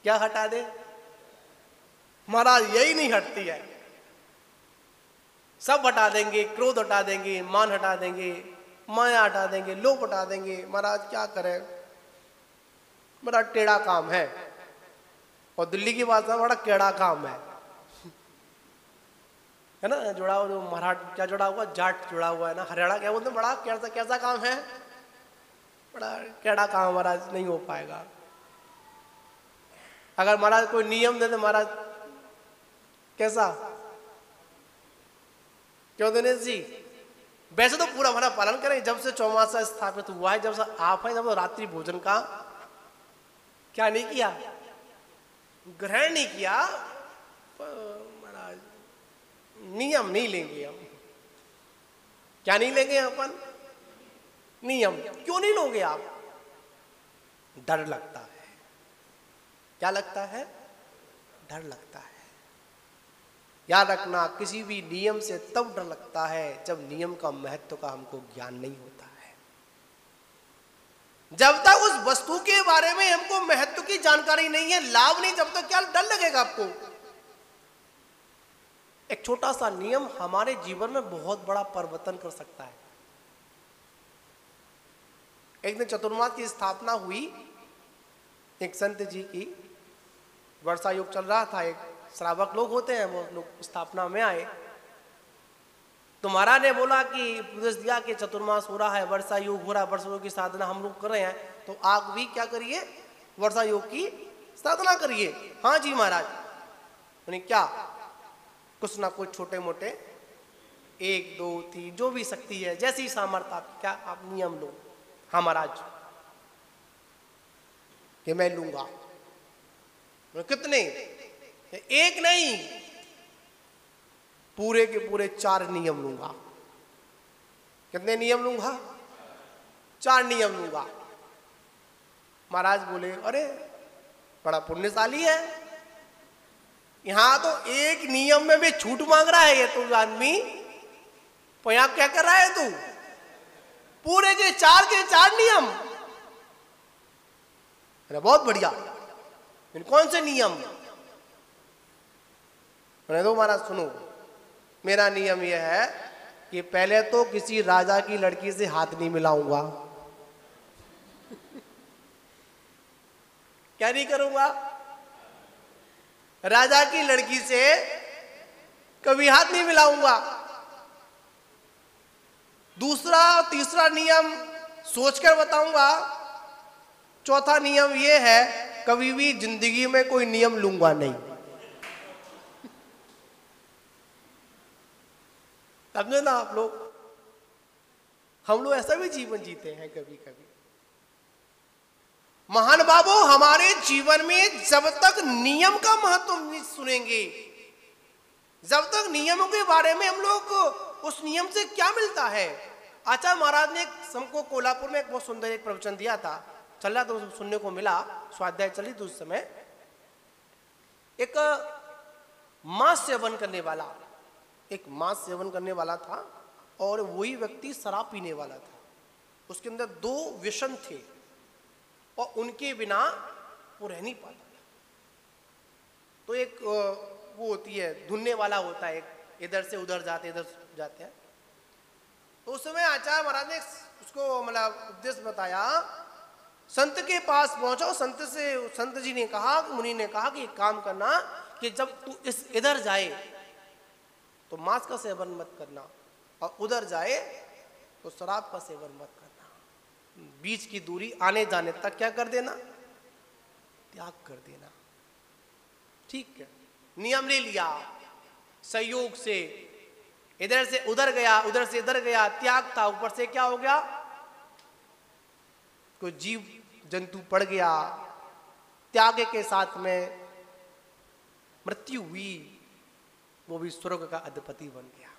क्या हटा दे? महाराज यही नहीं हटती है। सब हटा देंगे, क्रोध हटा देंगे, मान हटा देंगे, माया हटा देंगे, लोभ हटा देंगे। महाराज क्या करें, बड़ा टेढ़ा काम है। और दिल्ली की भाषा में बड़ा टेढ़ा काम है ना। जुड़ा हुआ जो मराठ क्या जुड़ा हुआ, जाट जुड़ा हुआ है ना, हरियाणा क्या बोलते हैं, बड़ा कैसा काम है, बड़ा टेढ़ा काम महाराज, नहीं हो पाएगा। अगर महाराज कोई नियम दे दे महाराज, कैसा, क्यों दिनेश जी? वैसे तो पूरा हमारा पालन करें। जब से चौमासा स्थापित हुआ है, जब से आप है, जब तो रात्रि भोजन का क्या नहीं किया, ग्रहण नहीं किया। महाराज नियम नहीं लेंगे हम। क्या नहीं लेंगे अपन? नियम। क्यों नहीं लोगे आप? डर लगता है। क्या लगता है? डर लगता है। याद रखना, किसी भी नियम से तब डर लगता है जब नियम का महत्व का हमको ज्ञान नहीं होता है। जब तक उस वस्तु के बारे में हमको महत्व की जानकारी नहीं है, लाभ नहीं, जब तक क्या डर लगेगा आपको? एक छोटा सा नियम हमारे जीवन में बहुत बड़ा परिवर्तन कर सकता है। एक दिन चतुर्मास की स्थापना हुई, एक संत जी की वर्षा योग चल रहा था, एक श्रावक लोग होते हैं, वो लोग स्थापना में आए। तो महाराज ने बोला कि उपदेश दिया कि चतुर्मास हो रहा है, वर्षा योग हो रहा है, वर्षा योग की साधना हम लोग कर रहे हैं, तो आप भी क्या करिए, वर्षा योग की साधना करिए। हाँ जी महाराज। यानी क्या, कुछ ना कुछ छोटे मोटे 1 2 3 जो भी शक्ति है, जैसी सामर्थ्य आप क्या आप नियम लो। हाँ महाराज, कि मैं लूंगा। कितने? एक नहीं, पूरे के पूरे 4 नियम लूंगा। कितने नियम लूंगा? 4 नियम लूंगा। महाराज बोले, अरे बड़ा पुण्यशाली है, यहां तो एक नियम में भी छूट मांग रहा है ये तो आदमी। तो यहां क्या कर रहा है तू? पूरे के 4 नियम। अरे बहुत बढ़िया। कौन से नियम? मैंने तो महाराज सुनो, मेरा नियम यह है कि पहले तो किसी राजा की लड़की से हाथ नहीं मिलाऊंगा। क्या नहीं करूंगा? राजा की लड़की से कभी हाथ नहीं मिलाऊंगा। दूसरा तीसरा नियम सोचकर बताऊंगा। चौथा नियम यह है, कभी भी जिंदगी में कोई नियम लूंगा नहीं। समझे ना आप लोग? हम लोग ऐसा भी जीवन जीते हैं कभी कभी। महान बाबू, हमारे जीवन में जब तक नियम का महत्व नहीं सुनेंगे, जब तक नियमों के बारे में हम लोग उस नियम से क्या मिलता है। आचार्य महाराज ने हमको कोल्हापुर में एक बहुत सुंदर एक प्रवचन दिया था, चल रहा तो सुनने को मिला, स्वाध्याय चली थी उस समय। एक मांस सेवन करने वाला था और वही व्यक्ति शराब पीने वाला था। उसके अंदर 2 व्यसन थे और उनके बिना वो रह नहीं पाता था। तो एक वो होती है, धुनने वाला होता है, इधर से उधर जाते इधर जाते हैं। तो उस समय आचार्य महाराज ने उसको मतलब उपदेश बताया, संत के पास पहुंचो, संत जी ने कहा, मुनि ने कहा कि एक काम करना कि जब तू इस इधर जाए तो मांस का सेवन मत करना, और उधर जाए तो शराब का सेवन मत करना। बीच की दूरी आने जाने तक क्या कर देना, त्याग कर देना। ठीक है, नियम ले लिया, संयोग से इधर से उधर गया, उधर से इधर गया, त्याग था, ऊपर से क्या हो गया, कोई जीव जंतु पड़ गया, त्याग के साथ में मृत्यु हुई, वो भी स्वर्ग का अधिपति बन गया।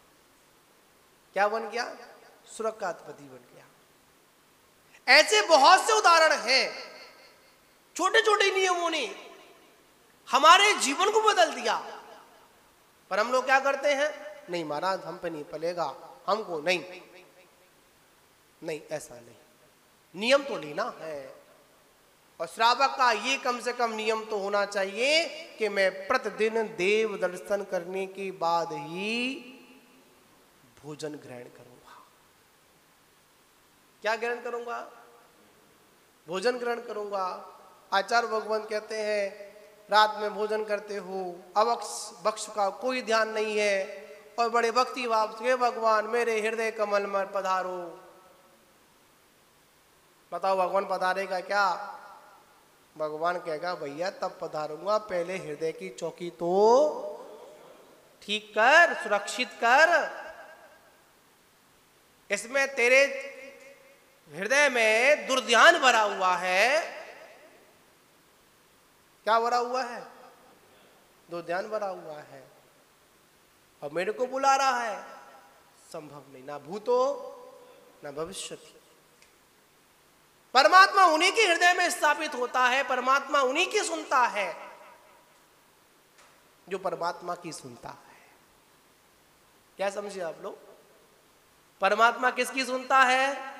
क्या बन गया, स्वर्ग का अधिपति बन गया। ऐसे बहुत से उदाहरण हैं, छोटे छोटे नियमों ने हमारे जीवन को बदल दिया। पर हम लोग क्या करते हैं, नहीं महाराज हम पे नहीं पलेगा, हमको नहीं, नहीं ऐसा नहीं, नियम तो लेना है। और श्रावक का ये कम से कम नियम तो होना चाहिए कि मैं प्रतिदिन देव दर्शन करने के बाद ही भोजन ग्रहण करूंगा। क्या ग्रहण करूंगा, भोजन ग्रहण करूंगा। आचार्य भगवान कहते हैं रात में भोजन करते हो, अवक्ष का कोई ध्यान नहीं है, और बड़े भक्ति भाव से भगवान मेरे हृदय कमल में पधारो। बताओ भगवान पधारेगा क्या, भगवान कहेगा भैया तब पधारूंगा, पहले हृदय की चौकी तो ठीक कर, सुरक्षित कर। इसमें तेरे हृदय में दुर्ध्यान भरा हुआ है। क्या भरा हुआ है, दुर्ध्यान भरा हुआ है, और मेरे को बुला रहा है, संभव नहीं, ना भूतो ना भविष्यति। परमात्मा उन्हीं के हृदय में स्थापित होता है, परमात्मा उन्हीं की सुनता है जो परमात्मा की सुनता है। क्या समझे आप लोग, परमात्मा किसकी सुनता है,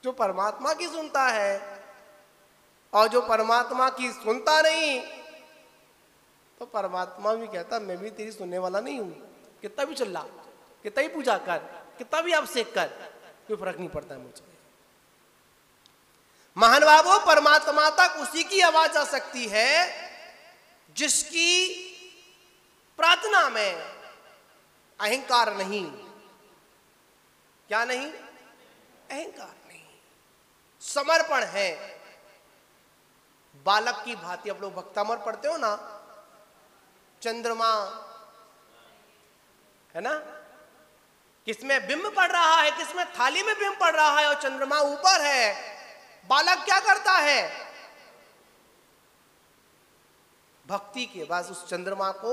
जो परमात्मा की सुनता है। और जो परमात्मा की सुनता नहीं, तो परमात्मा भी कहता मैं भी तेरी सुनने वाला नहीं हूं, कितना भी चिल्ला, कितना ही पूजा कर, कितना भी अभिषेक कर, कोई फर्क नहीं पड़ता है मुझे। महानुभावों, परमात्मा तक उसी की आवाज आ सकती है जिसकी प्रार्थना में अहंकार नहीं। क्या नहीं, अहंकार नहीं, समर्पण है। बालक की भांति आप लोग भक्तामर पढ़ते हो ना, चंद्रमा है ना, किसमें बिंब पड़ रहा है, किसमें थाली में बिंब पड़ रहा है, और चंद्रमा ऊपर है। बालक क्या करता है, भक्ति के बाद उस चंद्रमा को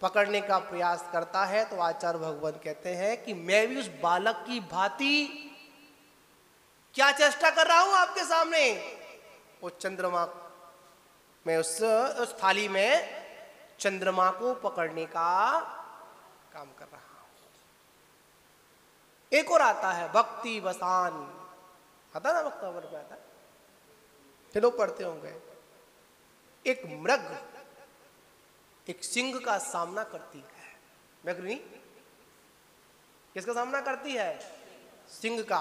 पकड़ने का प्रयास करता है। तो आचार्य भगवान कहते हैं कि मैं भी उस बालक की भांति क्या चेष्टा कर रहा हूं आपके सामने, वो चंद्रमा में उस थाली में चंद्रमा को पकड़ने का काम कर रहा हूं। एक और आता है भक्ति वसान, आता ना, वक्तावर पे आता है, चलो पढ़ते होंगे। एक मृग एक सिंह का सामना करती है, मृगनी किसका सामना करती है, सिंह का।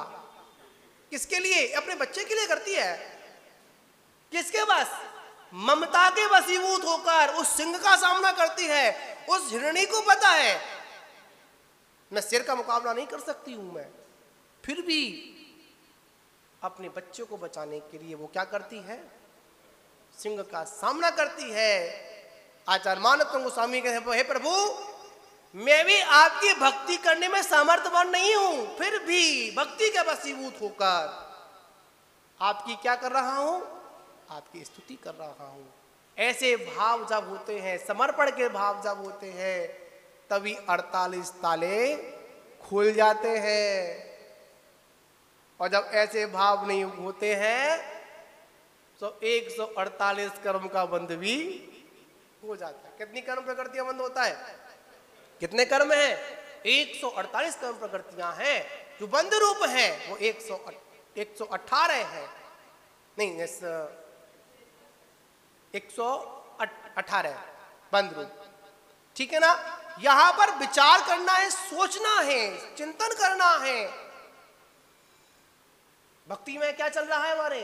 किसके लिए, अपने बच्चे के लिए करती है। किसके बस, ममता के वशीभूत होकर उस सिंह का सामना करती है। उस हिरणी को पता है मैं शेर का मुकाबला नहीं कर सकती हूं मैं, फिर भी अपने बच्चों को बचाने के लिए वो क्या करती है, सिंह का सामना करती है। आचार्य मानव गोस्वामी कहते हैं, हे प्रभु मैं भी आपकी भक्ति करने में सामर्थ्यवान नहीं हूं, फिर भी भक्ति के वशीभूत होकर आपकी क्या कर रहा हूं, आपकी स्तुति कर रहा हूं। ऐसे भाव जब होते हैं, समर्पण के भाव जब होते हैं, तभी 48 ताले खुल जाते हैं। और जब ऐसे भाव नहीं होते हैं तो 148 कर्म का बंध भी हो जाता है। कितनी कर्म प्रकृतियां बंद होता है, कितने कर्म हैं, 148 कर्म प्रकृतियां हैं जो बंध रूप है। वो 118 है, नहीं 118 बंद रूप, ठीक है ना। यहां पर विचार करना है, सोचना है, चिंतन करना है। भक्ति में क्या चल रहा है हमारे,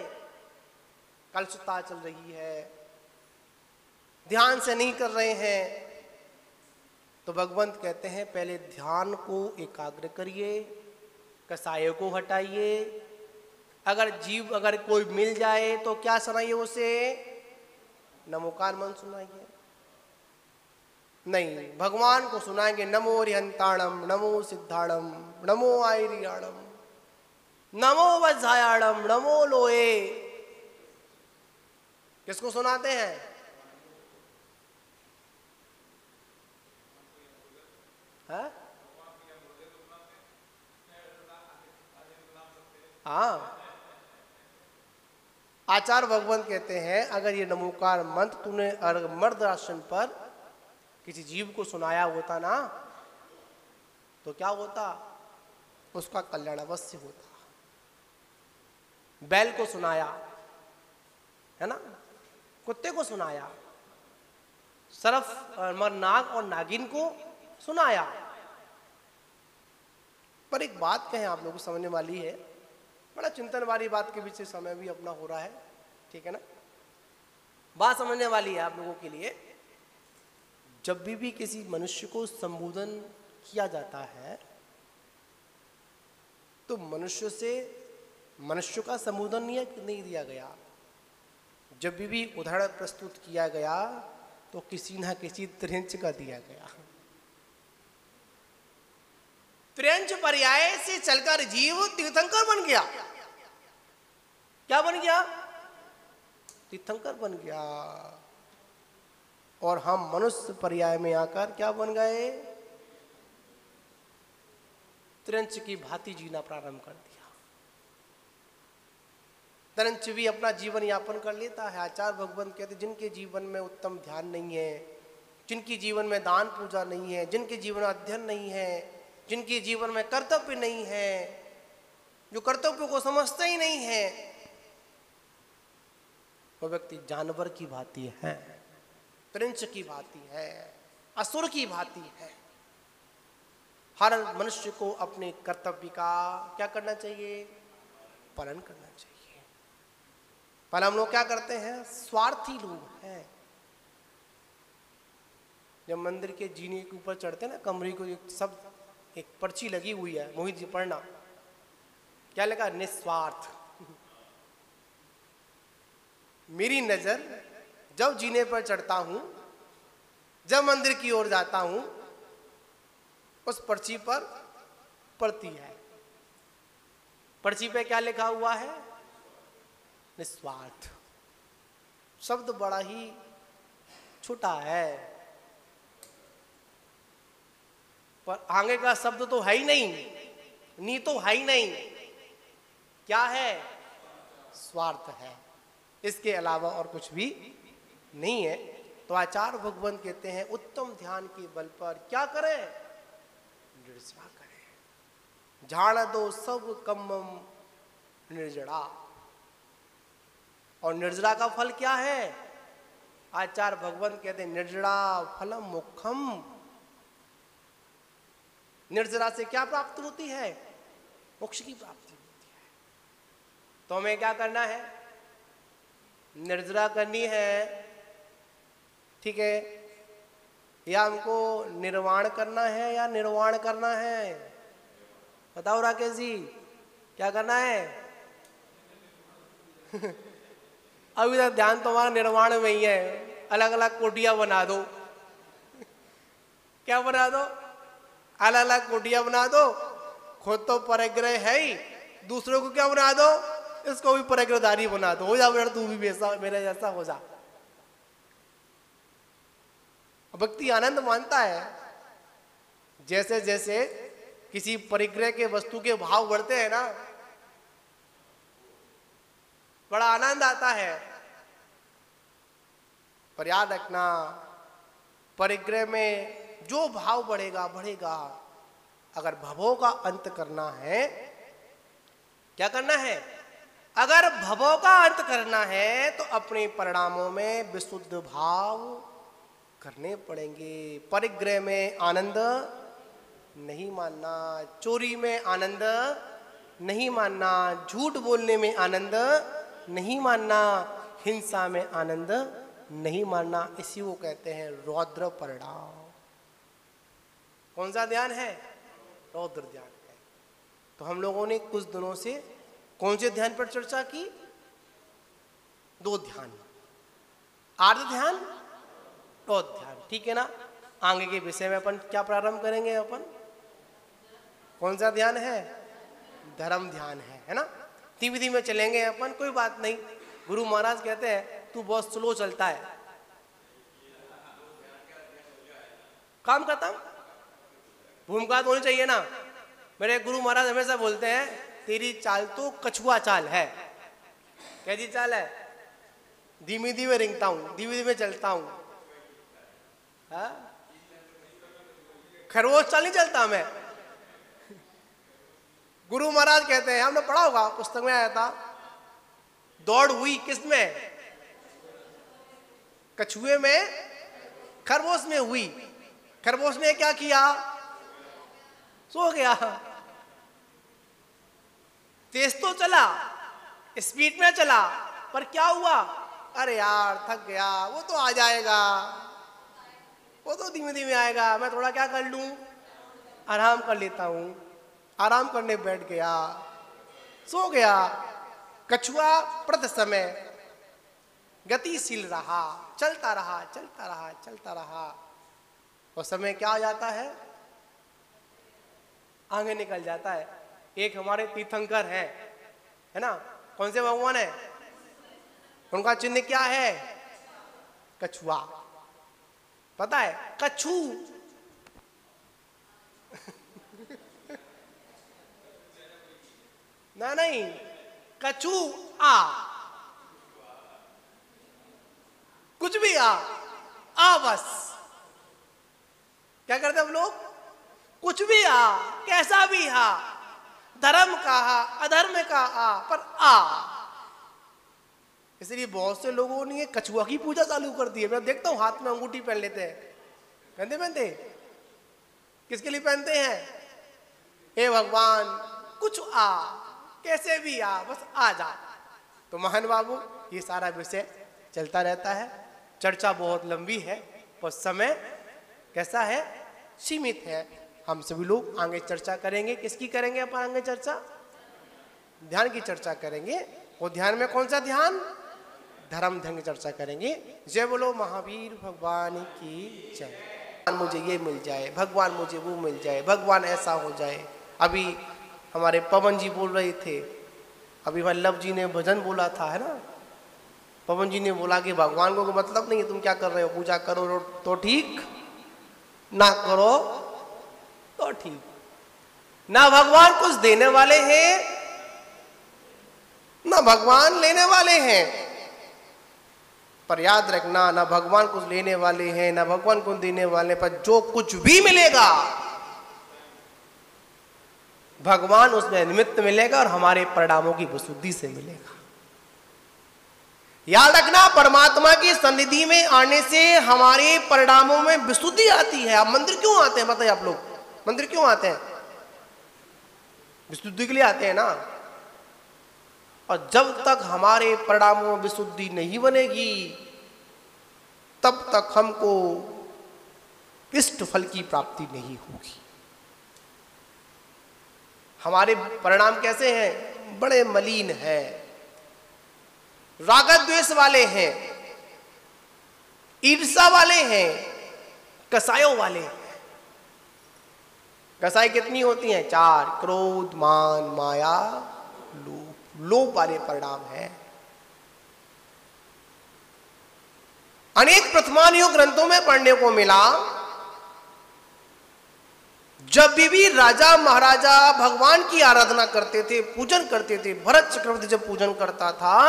कलुषता चल रही है, ध्यान से नहीं कर रहे हैं, तो भगवंत कहते हैं पहले ध्यान को एकाग्र करिए, कसायों को हटाइए। अगर कोई मिल जाए तो क्या सुनाइए उसे, नमोकार मंत्र सुनाइए। नहीं, भगवान को सुनाएंगे नमो रिहंताणम, नमो सिद्धाणम, नमो आयरियाणम, नमो वज्रायाणम, नमो लोए। किसको सुनाते हैं, हाँ। आचार्य भगवंत कहते हैं अगर ये नमोकार मंत्र तूने मर्द आसन पर किसी जीव को सुनाया होता ना, तो क्या होता, उसका कल्याण अवश्य होता। बैल को सुनाया है ना, कुत्ते को सुनाया, सर्फ नाग और नागिन को सुनाया। पर एक बात कहें, आप लोगों को समझने वाली है, बड़ा चिंतन वाली बात के बीच समय भी अपना हो रहा है, ठीक है ना। बात समझने वाली है आप लोगों के लिए। जब भी किसी मनुष्य को संबोधन किया जाता है तो मनुष्य का संबोधन नहीं दिया गया। जब भी उदाहरण प्रस्तुत किया गया तो किसी ना किसी त्रिंच का दिया गया। त्रिंच पर्याय से चलकर जीव तीर्थंकर बन गया। क्या बन गया, तीर्थंकर बन गया। और हम मनुष्य पर्याय में आकर क्या बन गए, त्रिंच की भांति जीना प्रारंभ कर दिया। त्रिंच भी अपना जीवन यापन कर लेता है। आचार्य भगवंत कहते जिनके जीवन में उत्तम ध्यान नहीं है, जिनके जीवन में दान पूजा नहीं है, जिनके जीवन में अध्ययन नहीं है, जिनके जीवन में कर्तव्य नहीं है, जो कर्तव्य को समझते ही नहीं है, वो व्यक्ति जानवर की भांति है, त्रिंच की भांति है, असुर की भांति है। हर मनुष्य को अपने कर्तव्य का क्या करना चाहिए, पालन करना चाहिए। पर हम लोग क्या करते हैं, स्वार्थी लोग हैं। जब मंदिर के जीने के ऊपर चढ़ते हैं ना, कमरे को सब एक पर्ची लगी हुई है, मोहित जी पढ़ना, क्या लिखा, निस्वार्थ। मेरी नजर जब जीने पर चढ़ता हूं, जब मंदिर की ओर जाता हूं, उस पर्ची पर पड़ती है। पर्ची पे क्या लिखा हुआ है, निस्वार्थ। शब्द बड़ा ही छोटा है, पर आगे का शब्द तो है ही नहीं, नी तो है ही नहीं। क्या है, स्वार्थ है, इसके अलावा और कुछ भी नहीं है। तो आचार्य भगवंत कहते हैं उत्तम ध्यान के बल पर क्या करें, निर्जरा करें। झाड़ दो सब कम्मम निर्जरा। और निर्जरा का फल क्या है, आचार्य भगवंत कहते हैं निर्जरा फलम मोक्षम। निर्जरा से क्या प्राप्त होती है, मोक्ष की प्राप्ति होती है। तो हमें क्या करना है, निर्जरा करनी है, ठीक है। या हमको निर्वाण करना है या निर्वाण करना है, बताओ राकेश जी, क्या करना है। अभी तक ध्यान तुम्हारा निर्वाण में ही है। अलग अलग कोटियां बना दो। क्या बना दो, अलग अलग कोटियां बना दो। खुद तो परिग्रह है ही, दूसरों को क्या बना दो, इसको भी परिग्रहधारी बना दो। हो जा बेटा, तू भी वैसा मेरे जैसा हो जा। भक्ति आनंद मानता है। जैसे जैसे किसी परिग्रह के वस्तु के भाव बढ़ते हैं ना, बड़ा आनंद आता है। पर याद रखना, परिग्रह में जो भाव बढ़ेगा बढ़ेगा। अगर भवों का अंत करना है, क्या करना है, अगर भवों का अंत करना है तो अपने परिणामों में विशुद्ध भाव करने पड़ेंगे। परिग्रह में आनंद नहीं मानना, चोरी में आनंद नहीं मानना, झूठ बोलने में आनंद नहीं मानना, हिंसा में आनंद नहीं मानना। इसी को कहते हैं रौद्र परिणाम। कौन सा ध्यान है? रौद्र ध्यान है। तो हम लोगों ने कुछ दिनों से कौन से ध्यान पर चर्चा की? 2 ध्यान, आर्ध ध्यान, रौद्र ध्यान, ठीक है ना। आगे के विषय में अपन क्या प्रारंभ करेंगे? अपन कौन सा ध्यान है? धर्म ध्यान है ना। धीमे धीमे चलेंगे अपन, कोई बात नहीं। गुरु महाराज कहते हैं तू बहुत स्लो चलता है, काम खत्म, भूमिका तो होनी चाहिए ना। मेरे गुरु महाराज हमेशा बोलते हैं तेरी चाल तो कछुआ चाल है। कैसी चाल है? धीमे धीमे रेंगता हूं, धीमे धीमे चलता हूं। खरगोश चाल नहीं चलता मैं। गुरु महाराज कहते हैं, हमने पढ़ा होगा, पुस्तक में आया था, दौड़ हुई किसमें? कछुए में, खरगोश में हुई। खरगोश ने क्या किया? सो गया। तेज तो चला, स्पीड में चला, पर क्या हुआ? अरे यार थक गया, वो तो आ जाएगा, वो तो धीमे धीमे आएगा, मैं थोड़ा क्या कर लूं, आराम कर लेता हूं। आराम करने बैठ गया, सो गया। कछुआ प्रति समय गतिशील रहा, चलता रहा, चलता रहा, चलता रहा। और समय क्या आ जाता है? आगे निकल जाता है। एक हमारे तीर्थंकर है ना, कौन से भगवान है? उनका चिन्ह क्या है? कछुआ। पता है? कछु ना, नहीं, कछु आ, कुछ भी आ बस। क्या करते हम लोग? कुछ भी आ, कैसा भी आ, धर्म का आ, अधर्म का आ, पर आ। इसलिए बहुत से लोगों ने कछुआ की पूजा चालू कर दी है। मैं देखता हूं हाथ में अंगूठी पहन लेते हैं, पहनते किसके लिए पहनते हैं? हे भगवान कुछ आ, कैसे भी आ, बस आ जा। तो महान बाबू ये सारा विषय चलता रहता है। चर्चा बहुत लंबी है, पर समय कैसा है? सीमित है। हम सभी लोग आगे चर्चा करेंगे। किसकी करेंगे अपन आगे चर्चा? ध्यान की चर्चा करेंगे। वो ध्यान में कौन सा ध्यान? धर्म ध्यान की चर्चा करेंगे। जय बोलो महावीर भगवान की जय। भगवान मुझे ये मिल जाए, भगवान मुझे वो मिल जाए, भगवान ऐसा हो जाए। अभी हमारे पवन जी बोल रहे थे, अभी वल्लभ जी ने भजन बोला था, है ना। पवन जी ने बोला कि भगवान को मतलब नहीं है, तुम क्या कर रहे हो, पूजा करो तो ठीक, ना करो तो ठीक। ना भगवान कुछ देने वाले हैं, ना भगवान लेने वाले हैं। पर याद रखना, ना भगवान कुछ लेने वाले हैं, ना भगवान कुछ देने वाले, पर जो कुछ भी मिलेगा भगवान उसमें निमित्त मिलेगा और हमारे परिणामों की विशुद्धि से मिलेगा। याद रखना, परमात्मा की सन्निधि में आने से हमारे परिणामों में विशुद्धि आती है। आप मंदिर क्यों आते हैं? बताइए, आप लोग मंदिर क्यों आते हैं? विशुद्धि के लिए आते हैं ना। और जब तक हमारे परिणामों में विशुद्धि नहीं बनेगी, तब तक हमको इष्ट फल की प्राप्ति नहीं होगी। हमारे परिणाम कैसे हैं? बड़े मलिन हैं, राग द्वेष वाले हैं, ईर्ष्या वाले हैं, कसायों वाले हैं। कसाई कितनी होती हैं? 4, क्रोध, मान, माया, लोभ। लोभ वाले परिणाम है। अनेक प्रथमानुयोग ग्रंथों में पढ़ने को मिला, जब भी राजा महाराजा भगवान की आराधना करते थे, पूजन करते थे, भरत चक्रवर्ती जब पूजन करता था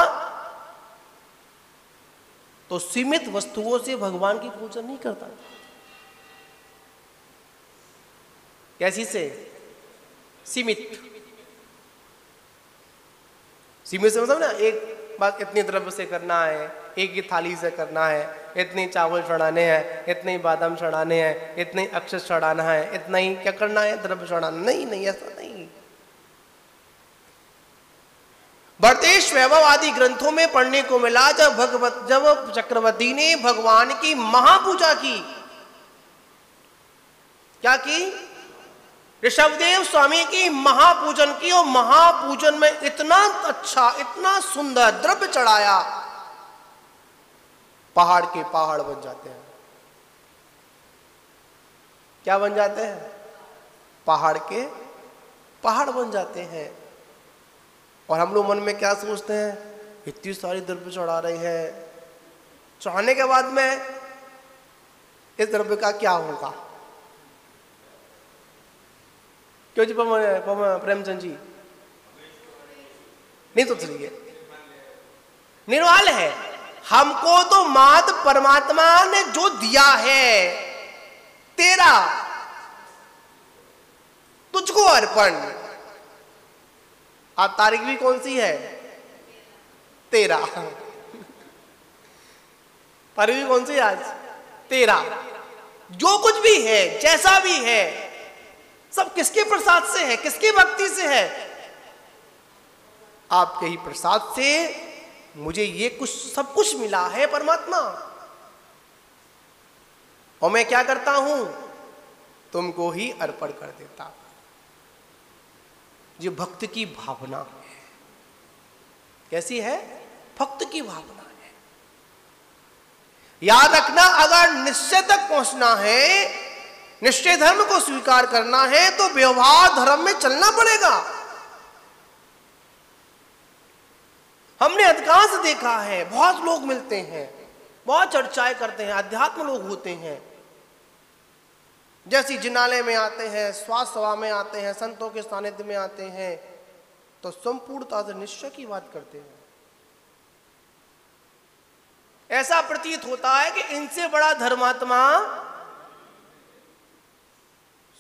तो सीमित वस्तुओं से भगवान की पूजन नहीं करता था। कैसी से? सीमित। सीमित से मतलब ना, एक बस इतनी द्रव्य से करना है, एक ही थाली से करना है, इतने चावल चढ़ाने हैं, इतने ही बादाम चढ़ाने हैं, इतने ही अक्षत चढ़ाना है, इतना ही क्या करना है, द्रव्य चढ़ाना। नहीं नहीं, ऐसा नहीं। भरतेश वैभव आदि ग्रंथों में पढ़ने को मिला जब चक्रवर्ती ने भगवान की महापूजा की। क्या की? ऋषभदेव स्वामी की महापूजन की, और महापूजन में इतना अच्छा, इतना सुंदर द्रव्य चढ़ाया, पहाड़ के पहाड़ बन जाते हैं। क्या बन जाते हैं? पहाड़ के पहाड़ बन जाते हैं। और हम लोग मन में क्या सोचते हैं, इतनी सारी द्रव्य चढ़ा रहे हैं, चढ़ाने के बाद में इस द्रव्य का क्या होगा? क्यों जी प्रेमचंद जी? नहीं सोच रही है, निर्वाल है। हमको तो मात परमात्मा ने जो दिया है, तेरा तुझको अर्पण। आप तारीख भी कौन सी है? तेरा। तारीख भी कौन सी आज? तेरा। जो कुछ भी है, जैसा भी है, सब किसके प्रसाद से है, किसकी भक्ति से है? आपके ही प्रसाद से मुझे ये कुछ, सब कुछ मिला है परमात्मा। और मैं क्या करता हूं? तुमको ही अर्पण कर देता हूं। ये भक्त की भावना है। कैसी है? भक्त की भावना है। याद रखना, अगर निश्चय तक पहुंचना है, निश्चय धर्म को स्वीकार करना है, तो व्यवहार धर्म में चलना पड़ेगा। हमने अधिकांश देखा है, बहुत लोग मिलते हैं, बहुत चर्चाएं करते हैं, अध्यात्म लोग होते हैं, जैसी जिनालय में आते हैं, स्वास्थ्य सभा में आते हैं, संतों के सानिध्य में आते हैं, तो संपूर्णता से निश्चय की बात करते हैं। ऐसा प्रतीत होता है कि इनसे बड़ा धर्मात्मा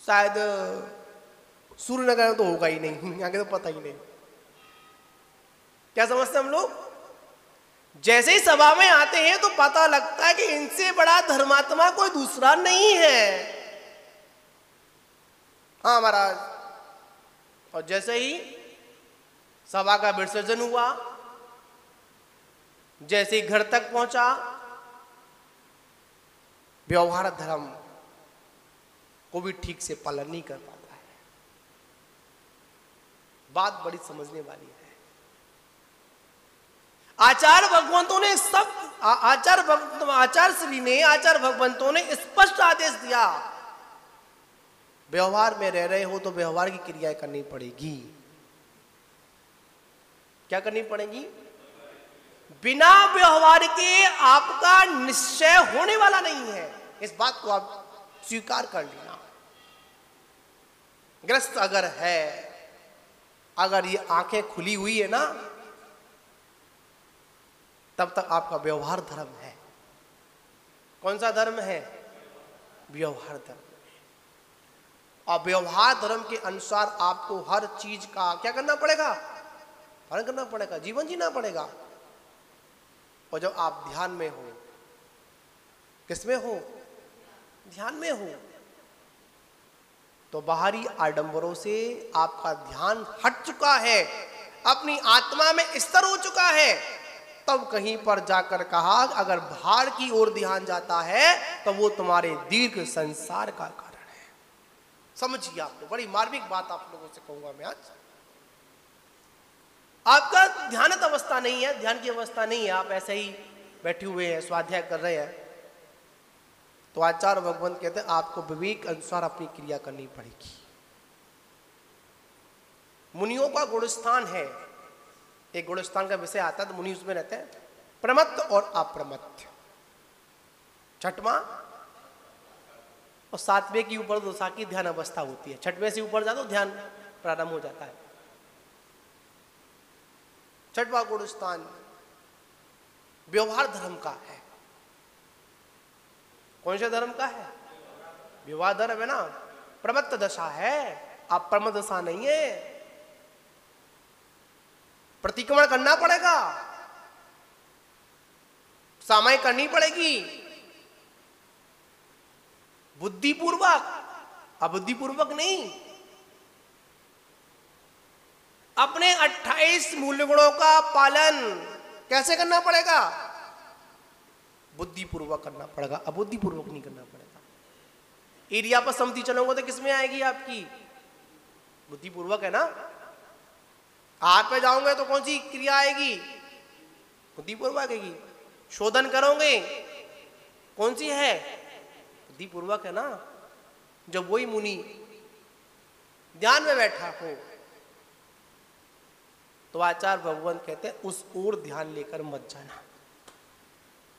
शायद सूर्यनगर में तो होगा ही नहीं, आगे तो पता ही नहीं। क्या समझते हम लोग? जैसे ही सभा में आते हैं तो पता लगता है कि इनसे बड़ा धर्मात्मा कोई दूसरा नहीं है। हाँ महाराज। और जैसे ही सभा का विसर्जन हुआ, जैसे ही घर तक पहुंचा, व्यवहार धर्म को भी ठीक से पालन नहीं कर पाता है। बात बड़ी समझने वाली है। आचार्य भगवंतों ने सब, आचार्य श्री ने, आचार्य भगवंतों ने स्पष्ट आदेश दिया, व्यवहार में रह रहे हो तो व्यवहार की क्रियाएं करनी पड़ेगी। क्या करनी पड़ेगी? बिना व्यवहार के आपका निश्चय होने वाला नहीं है। इस बात को आप स्वीकार कर लेना। ग्रस्त अगर है, अगर ये आंखें खुली हुई है ना, तब तक आपका व्यवहार धर्म है। कौन सा धर्म है? व्यवहार धर्म। और व्यवहार धर्म के अनुसार आपको हर चीज का क्या करना पड़ेगा? पालन करना पड़ेगा, जीवन जीना पड़ेगा। और जब आप ध्यान में हो, किसमें हो? ध्यान में हो, तो बाहरी आडंबरों से आपका ध्यान हट चुका है, अपनी आत्मा में स्थिर हो चुका है। तब कहीं पर जाकर कहा, अगर बाहर की ओर ध्यान जाता है तो वो तुम्हारे दीर्घ संसार का कारण है। समझिए, आपको बड़ी मार्मिक बात आप लोगों से कहूंगा मैं आज। आपका ध्यानत अवस्था नहीं है, ध्यान की अवस्था नहीं है, आप ऐसे ही बैठे हुए हैं, स्वाध्याय कर रहे हैं, तो आचार्य भगवंत कहते हैं आपको विवेक अनुसार अपनी क्रिया करनी पड़ेगी। मुनियों का गुणस्थान है, एक गुणस्थान का विषय आता है तो मुनि उसमें रहते हैं, प्रमत्त और अप्रमत्त, छठवां और सातवें की ऊपर दोषा की ध्यान अवस्था होती है। छठवें से ऊपर जाता तो ध्यान प्रारंभ हो जाता है। छठवां गुणस्थान व्यवहार धर्म का है। कौन से धर्म का है? व्यवहार धर्म है ना। प्रमत्त दशा है, अप्रमत्त दशा नहीं है। प्रतिक्रमण करना पड़ेगा, सामायिक करनी पड़ेगी बुद्धिपूर्वक, अबुद्धिपूर्वक नहीं। अपने 28 मूल्य गुणों का पालन कैसे करना पड़ेगा? बुद्धिपूर्वक करना पड़ेगा, अबुद्धिपूर्वक नहीं करना पड़ेगा। एरिया पर सम्मति चलोगे तो किसमें आएगी आपकी? बुद्धिपूर्वक है ना। हाथ पे जाओगे तो कौन सी क्रिया आएगी? बुद्धिपूर्वक आएगी। शोधन करोगे कौन सी है? बुद्धिपूर्वक है ना। जब वही मुनि ध्यान में बैठा हो तो आचार्य भगवान कहते हैं उस ओर ध्यान लेकर मत जाना।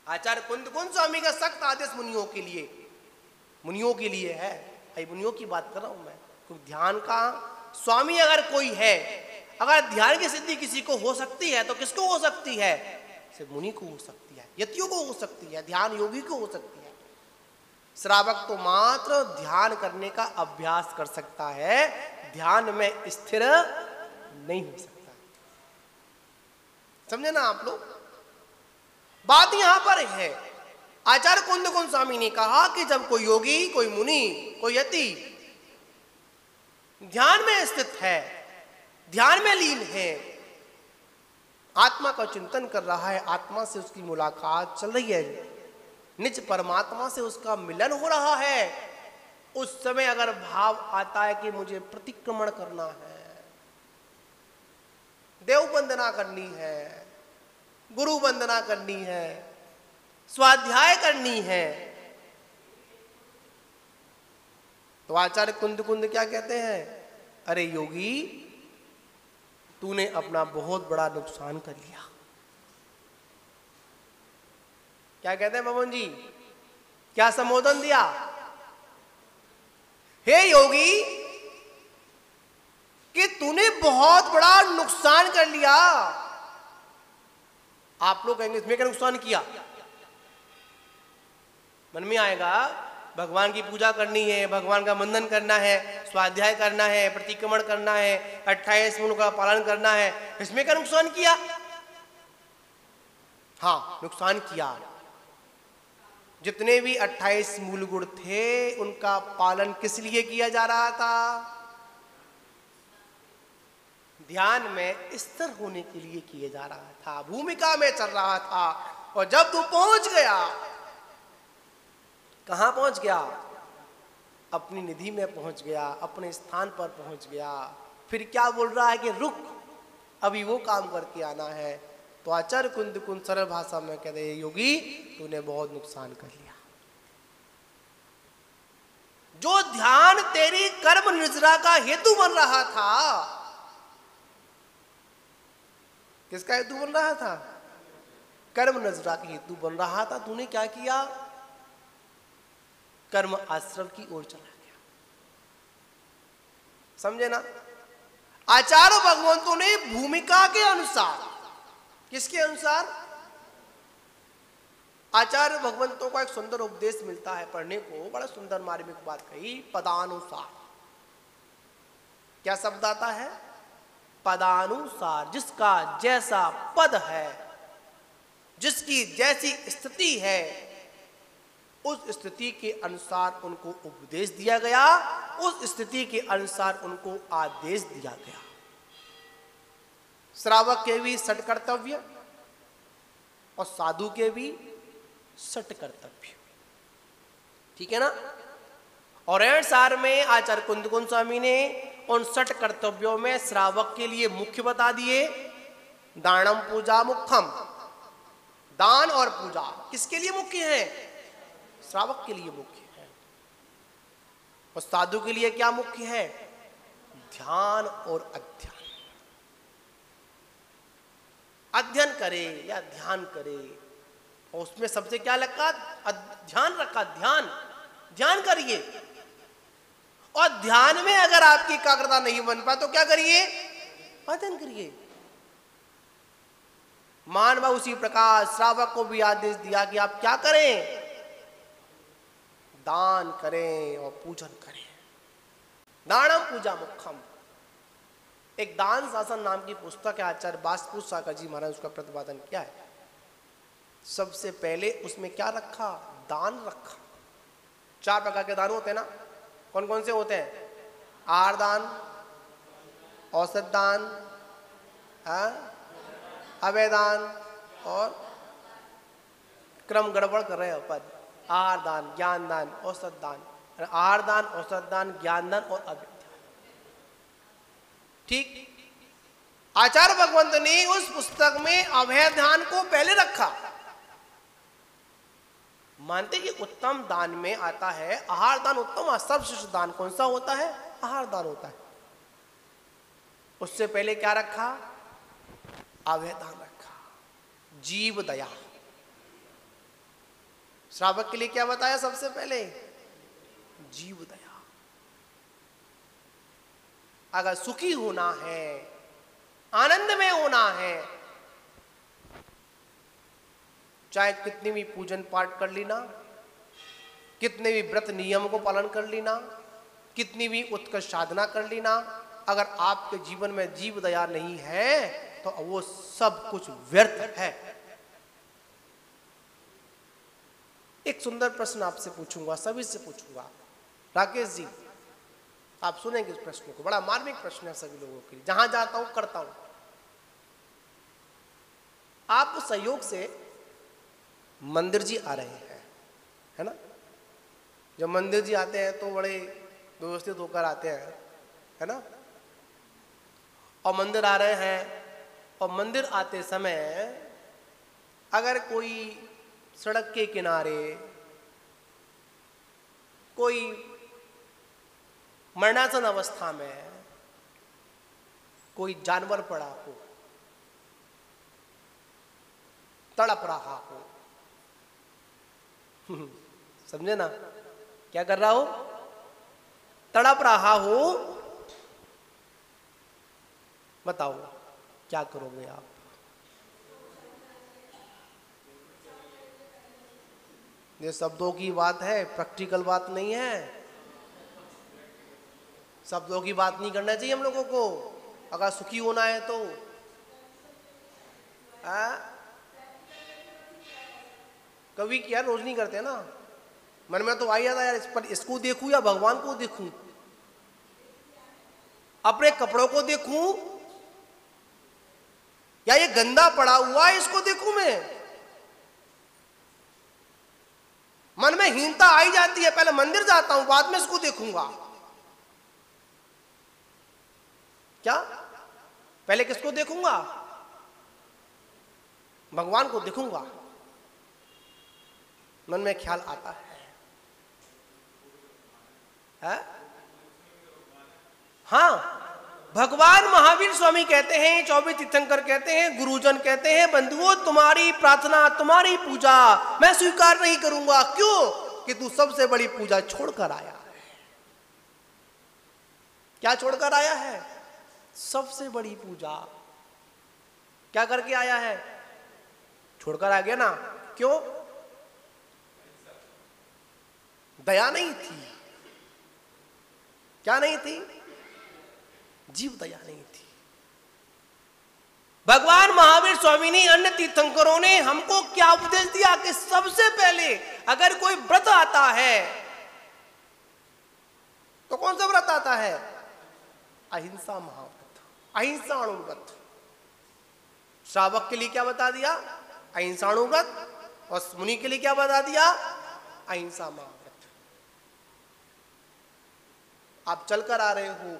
आचार्य कुंद स्वामी का सख्त आदेश मुनियों के लिए है। भाई मुनियों की बात कर रहा हूं मैं। क्योंकि ध्यान का स्वामी अगर कोई है, अगर ध्यान की सिद्धि किसी को हो सकती है तो किसको हो सकती है? सिर्फ मुनि को हो सकती है, यतियों को हो सकती है, ध्यान योगी को हो सकती है। श्रावक तो मात्र ध्यान करने का अभ्यास कर सकता है, ध्यान में स्थिर नहीं हो सकता। समझे ना आप लोग? बात यहां पर है। आचार्य कुंद स्वामी ने कहा कि जब कोई योगी, कोई मुनि, कोई यति ध्यान में स्थित है, ध्यान में लीन है, आत्मा का चिंतन कर रहा है, आत्मा से उसकी मुलाकात चल रही है, निज परमात्मा से उसका मिलन हो रहा है, उस समय अगर भाव आता है कि मुझे प्रतिक्रमण करना है, देव वंदना करनी है, गुरु वंदना करनी है, स्वाध्याय करनी है, तो आचार्य कुंद क्या कहते हैं? अरे योगी, तूने अपना बहुत बड़ा नुकसान कर लिया। क्या कहते हैं बमन जी? क्या संबोधन दिया? हे योगी, कि तूने बहुत बड़ा नुकसान कर लिया। आप लोग कहेंगे इसमें क्या नुकसान किया? मन में आएगा भगवान की पूजा करनी है, भगवान का वंदन करना है, स्वाध्याय करना है, प्रतिक्रमण करना है, 28 गुणों का पालन करना है, इसमें क्या नुकसान किया? हाँ, नुकसान किया। जितने भी 28 मूल गुण थे उनका पालन किस लिए किया जा रहा था? ध्यान में स्थिर होने के लिए किया जा रहा था, भूमिका में चल रहा था। और जब तू पहुंच गया, कहां पहुंच गया? अपनी निधि में पहुंच गया, अपने स्थान पर पहुंच गया। फिर क्या बोल रहा है कि रुक, अभी वो काम करके आना है। तो आचार्य कुंद सरल भाषा में कहते हैं योगी, तूने बहुत नुकसान कर लिया। जो ध्यान तेरी कर्म निजरा का हेतु बन रहा था, किसका हेतु बन रहा था? कर्म नजरा का हेतु बन रहा था। तूने क्या किया? कर्म आश्रम की ओर चला गया। समझे ना? आचार्य भगवंतों ने भूमिका के अनुसार, किसके अनुसार? आचार्य भगवंतों का एक सुंदर उपदेश मिलता है पढ़ने को, बड़ा सुंदर मार्मिक बात कही, पदानुसार। क्या शब्द आता है? पदानुसार। जिसका जैसा पद है, जिसकी जैसी स्थिति है, उस स्थिति के अनुसार उनको उपदेश दिया गया, उस स्थिति के अनुसार उनको आदेश दिया गया। श्रावक के भी षट कर्तव्य और साधु के भी षट कर्तव्य, ठीक है ना? और सार में आचार्य कुंद स्वामी ने उन षट कर्तव्यों में श्रावक के लिए मुख्य बता दिए। दानम पूजा मुख्यम, दान और पूजा किसके लिए मुख्य है? श्रावक के लिए मुख्य है। और साधु के लिए क्या मुख्य है? ध्यान और अध्ययन। अध्ययन करे या ध्यान करे, और उसमें सबसे क्या लगा? ध्यान रखा। ध्यान करिए। और ध्यान में अगर आपकी एकाग्रता नहीं बन पाए तो क्या करिए? अध्ययन करिए। मानवा उसी प्रकार श्रावक को भी आदेश दिया कि आप क्या करें? दान करें और पूजन करें। दानम पूजा मुख्यम। एक दान शासन नाम की पुस्तक है, आचार्य वासुदेव सागर जी महाराज उसका प्रतिपादन किया है। सबसे पहले उसमें क्या रखा? दान रखा। 4 प्रकार के दान होते हैं ना, कौन कौन से होते हैं? आहार दान, औसत दान, अभय दान और क्रम गड़बड़ कर रहे हैं अपन। आहार दान, ज्ञान दान, औसत दान। आहार दान, औसत दान, ज्ञान दान और अभय दान। ठीक। आचार्य भगवंत ने उस पुस्तक में अभय दान को पहले रखा। मानते कि उत्तम दान में आता है आहार दान। उत्तम सर्वश्रेष्ठ दान कौन सा होता है? आहार दान होता है। उससे पहले क्या रखा? अभय दान रखा। जीव दया। श्रावक के लिए क्या बताया सबसे पहले? जीव दया। अगर सुखी होना है, आनंद में होना है, चाहे कितनी भी पूजन पाठ कर लेना, कितने भी व्रत नियम को पालन कर लेना, कितनी भी उत्कृष्ट साधना कर लेना, अगर आपके जीवन में जीव दया नहीं है तो वो सब कुछ व्यर्थ है। एक सुंदर प्रश्न आपसे पूछूंगा, सभी से पूछूंगा। राकेश जी, आप सुनेंगे इस प्रश्न को, बड़ा मार्मिक प्रश्न है सभी लोगों के लिए, जहां जाता हूं करता हूं। आप सहयोग से मंदिर जी आ रहे हैं, है ना? जब मंदिर जी आते हैं तो बड़े व्यवस्थित होकर आते हैं, है ना? और मंदिर आ रहे हैं, और मंदिर आते समय अगर कोई सड़क के किनारे कोई मरणासन अवस्था में कोई जानवर पड़ा हो, तड़प रहा हो, समझे ना? क्या कर रहा हो? तड़प रहा हो, बताओ क्या करोगे आप? ये शब्दों की बात है, प्रैक्टिकल बात नहीं है। शब्दों की बात नहीं करना चाहिए हम लोगों को अगर सुखी होना है तो। कभी किया, रोज नहीं करते ना। मन में तो आ जाता यार, इस पर इसको देखूं या भगवान को देखूं, अपने कपड़ों को देखूं या ये गंदा पड़ा हुआ है इसको देखूं मैं। मन में हीनता आई जाती है, पहले मंदिर जाता हूं बाद में इसको देखूंगा। क्या? पहले किसको देखूंगा? भगवान को देखूंगा। मन में ख्याल आता है, हाँ। भगवान महावीर स्वामी कहते हैं, 24 तीर्थंकर कहते हैं, गुरुजन कहते हैं, बंधुओं तुम्हारी प्रार्थना, तुम्हारी पूजा मैं स्वीकार नहीं करूंगा। क्यों? कि तू सबसे बड़ी पूजा छोड़कर आया है। क्या छोड़कर आया है? सबसे बड़ी पूजा। क्या करके आया है? छोड़कर आ गया ना। क्यों? दया नहीं थी। क्या नहीं थी? जीव दया नहीं थी। भगवान महावीर स्वामी ने, अन्य तीर्थंकरों ने हमको क्या उपदेश दिया कि सबसे पहले अगर कोई व्रत आता है तो कौन सा व्रत आता है? अहिंसा महाव्रत, अहिंसा अणुव्रत। श्रावक के लिए क्या बता दिया? अहिंसा अणुव्रत। और मुनि के लिए क्या बता दिया? अहिंसा महाव्रत। आप चलकर आ रहे हो,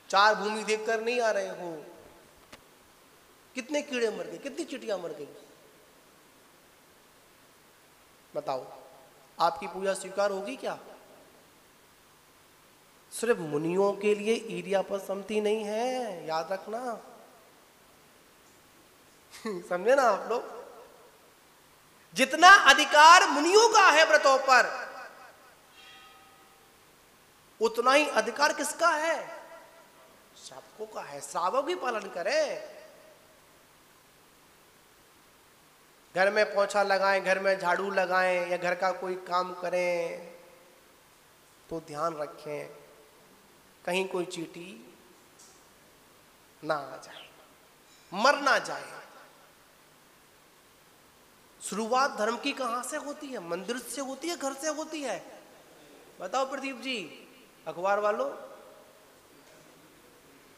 4 भूमि देखकर नहीं आ रहे हो। कितने कीड़े मर गए, कितनी चींटियां मर गई, बताओ आपकी पूजा स्वीकार होगी क्या? सिर्फ मुनियों के लिए ईर्ष्या पर सम्मति नहीं है, याद रखना। समझे ना आप लोग? जितना अधिकार मुनियों का है व्रतों पर, उतना ही अधिकार किसका है? श्रावकों का है। श्रावक भी पालन करें। घर में पोछा लगाएं, घर में झाड़ू लगाएं या घर का कोई काम करें तो ध्यान रखें कहीं कोई चींटी ना आ जाए, मर ना जाए। शुरुआत धर्म की कहां से होती है? मंदिर से होती है, घर से होती है? बताओ प्रदीप जी, अखबार वालों,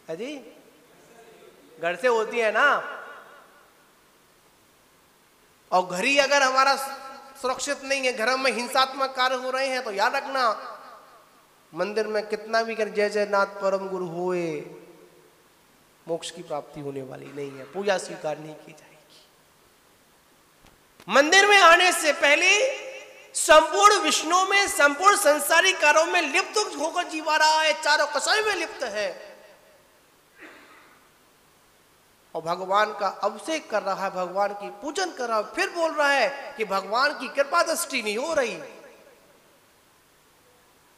है जी, घर से होती है ना। और घर ही अगर हमारा सुरक्षित नहीं है, घर में हिंसात्मक कार्य हो रहे हैं, तो याद रखना मंदिर में कितना भी कर जय जय नाथ परम गुरु होए, मोक्ष की प्राप्ति होने वाली नहीं है, पूजा स्वीकार नहीं की जाएगी। मंदिर में आने से पहले संपूर्ण विष्णु में, संपूर्ण संसारिक कार्यों में लिप्त होकर जीवा रहा है, चारों कसाई में लिप्त है, और भगवान का अभिषेक कर रहा है, भगवान की पूजन कर रहा है, फिर बोल रहा है कि भगवान की कृपा दृष्टि नहीं हो रही।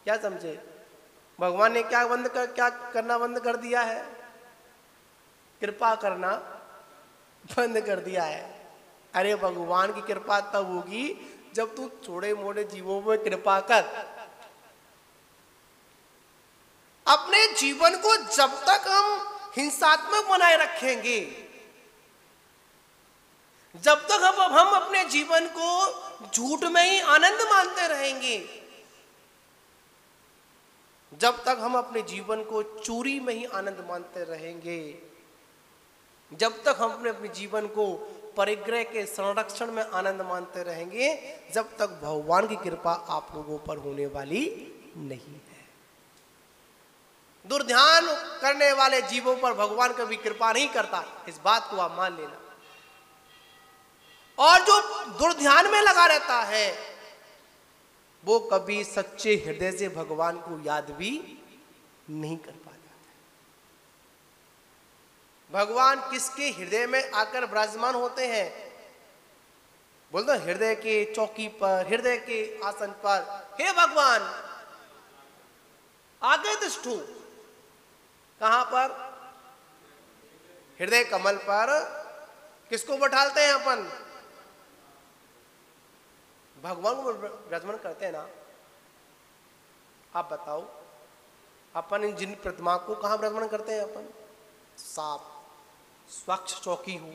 क्या समझे? भगवान ने क्या करना बंद कर दिया है? कृपा करना बंद कर दिया है। अरे भगवान की कृपा तब होगी जब तू छोटे मोटे जीवों में कृपा कर। अपने जीवन को जब तक हम हिंसात्मक बनाए रखेंगे, जब तक हम अपने जीवन को झूठ में ही आनंद मानते रहेंगे, जब तक हम अपने जीवन को चोरी में ही आनंद मानते रहेंगे, जब तक हम अपने जीवन को परिग्रह के संरक्षण में आनंद मानते रहेंगे, जब तक भगवान की कृपा आप लोगों पर होने वाली नहीं है। दुर्ध्यान करने वाले जीवों पर भगवान कभी कृपा नहीं करता, इस बात को आप मान लेना। और जो दुर्ध्यान में लगा रहता है वो कभी सच्चे हृदय से भगवान को याद भी नहीं कर पाता। भगवान किसके हृदय में आकर विराजमान होते हैं? बोलते हृदय के चौकी पर, हृदय के आसन पर, हे भगवान आगे तिष्ठो। कहां पर? हृदय कमल पर। किसको बैठालते हैं अपन? भगवान को विराजमान करते हैं ना। आप बताओ, अपन जिन प्रतिमा को कहां विराजमान करते हैं अपन? साफ स्वच्छ चौकी हो,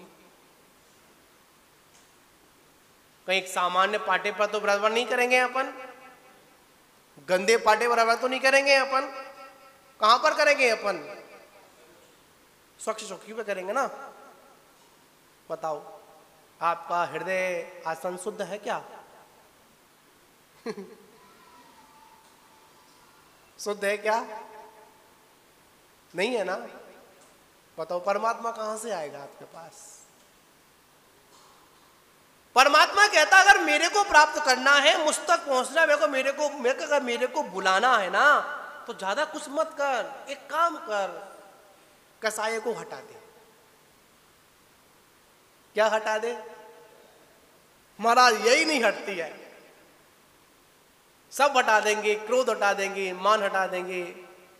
कहीं एक सामान्य पाटे पर तो विराजमान नहीं करेंगे अपन, गंदे पाटे पर विराजमान तो नहीं करेंगे अपन। कहां पर करेंगे अपन? स्वच्छ चौकी पर करेंगे ना। बताओ, आपका हृदय आसन शुद्ध है क्या? शुद्ध है क्या? नहीं है ना। बताओ, परमात्मा कहां से आएगा आपके पास? परमात्मा कहता अगर मेरे को प्राप्त करना है, मुझ तक पहुंचना है, मेरे को बुलाना है ना, तो ज्यादा कुछ मत कर, एक काम कर, कसाई को हटा दे। क्या हटा दे? महाराज यही नहीं हटती है। सब हटा देंगे, क्रोध हटा देंगे, मान हटा देंगे,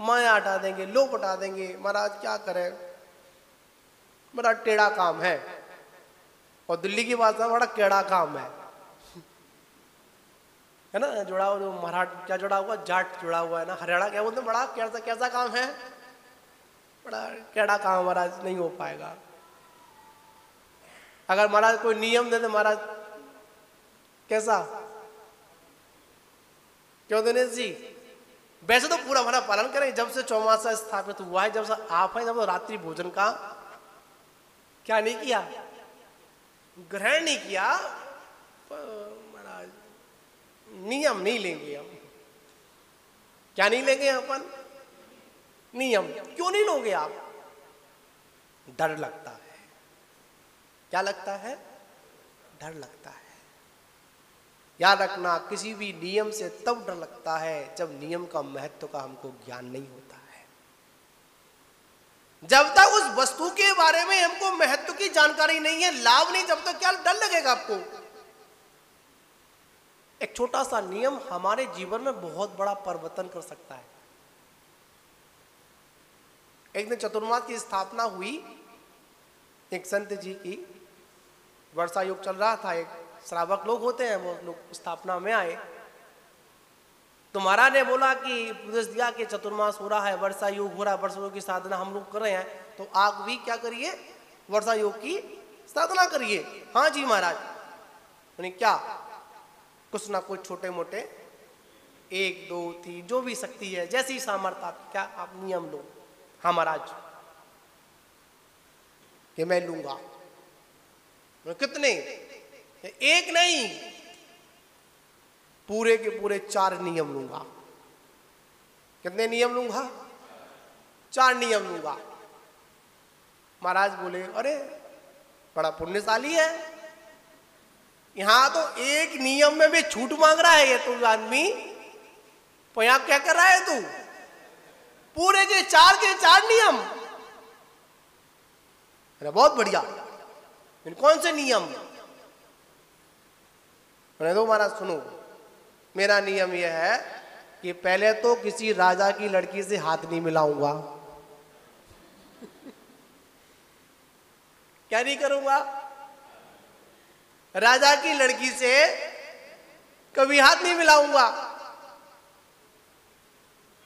माया हटा देंगे, लोभ हटा देंगे। महाराज क्या करें, बड़ा टेढ़ा काम है। और दिल्ली की भाषा में बड़ा टेढ़ा काम है ना। जुड़ा हुआ जो मराठ क्या जुड़ा हुआ, जाट जुड़ा हुआ है ना, हरियाणा क्या बोलते हैं, बड़ा कैसा काम है, बड़ा टेढ़ा काम महाराज, नहीं हो पाएगा। अगर महाराज कोई नियम दे दे महाराज, कैसा, क्यों दिनेश जी? वैसे तो पूरा भरा पालन करें। जब से चौमासा स्थापित हुआ है, जब से आप हैं, जब से रात्रि भोजन का क्या नहीं किया, ग्रहण नहीं किया, महाराज नियम नहीं लेंगे हम। क्या नहीं लेंगे अपन? नियम। क्यों नहीं लोगे आप? डर लगता है। क्या लगता है? डर लगता है। याद रखना, किसी भी नियम से तब डर लगता है जब नियम का महत्व का हमको ज्ञान नहीं होता है। जब तक उस वस्तु के बारे में हमको महत्व की जानकारी नहीं है, लाभ नहीं, जब तक क्या डर लगेगा आपको? एक छोटा सा नियम हमारे जीवन में बहुत बड़ा परिवर्तन कर सकता है। एक दिन चतुर्मास की स्थापना हुई, एक संत जी की वर्षा योग चल रहा था, एक श्रावक लोग होते हैं, वो लोग स्थापना में आए। तो महाराज ने बोला कि उपदेश दिया कि चतुर्मास हो रहा है, वर्षा योग हो रहा है, वर्षा योग की साधना हम लोग कर रहे हैं, तो आप भी क्या करिए, वर्षा योग की साधना करिए। हाँ जी महाराज। उन्हें क्या, कुछ ना कुछ छोटे मोटे 1 2 3 जो भी शक्ति है, जैसी सामर्थ्य आप क्या आप नियम लो। हाँ महाराज कि मैं लूंगा। कितने? एक नहीं, पूरे के पूरे 4 नियम लूंगा। कितने नियम लूंगा? 4 नियम लूंगा। महाराज बोले अरे बड़ा पुण्यशाली है, यहां तो एक नियम में भी छूट मांग रहा है ये तू आदमी, तो यहां क्या कर रहा है तू? पूरे के 4 नियम। अरे बहुत बढ़िया, कौन से नियम? मैंने तो महाराज सुनो, मेरा नियम यह है कि पहले तो किसी राजा की लड़की से हाथ नहीं मिलाऊंगा। क्या नहीं करूंगा? राजा की लड़की से कभी हाथ नहीं मिलाऊंगा।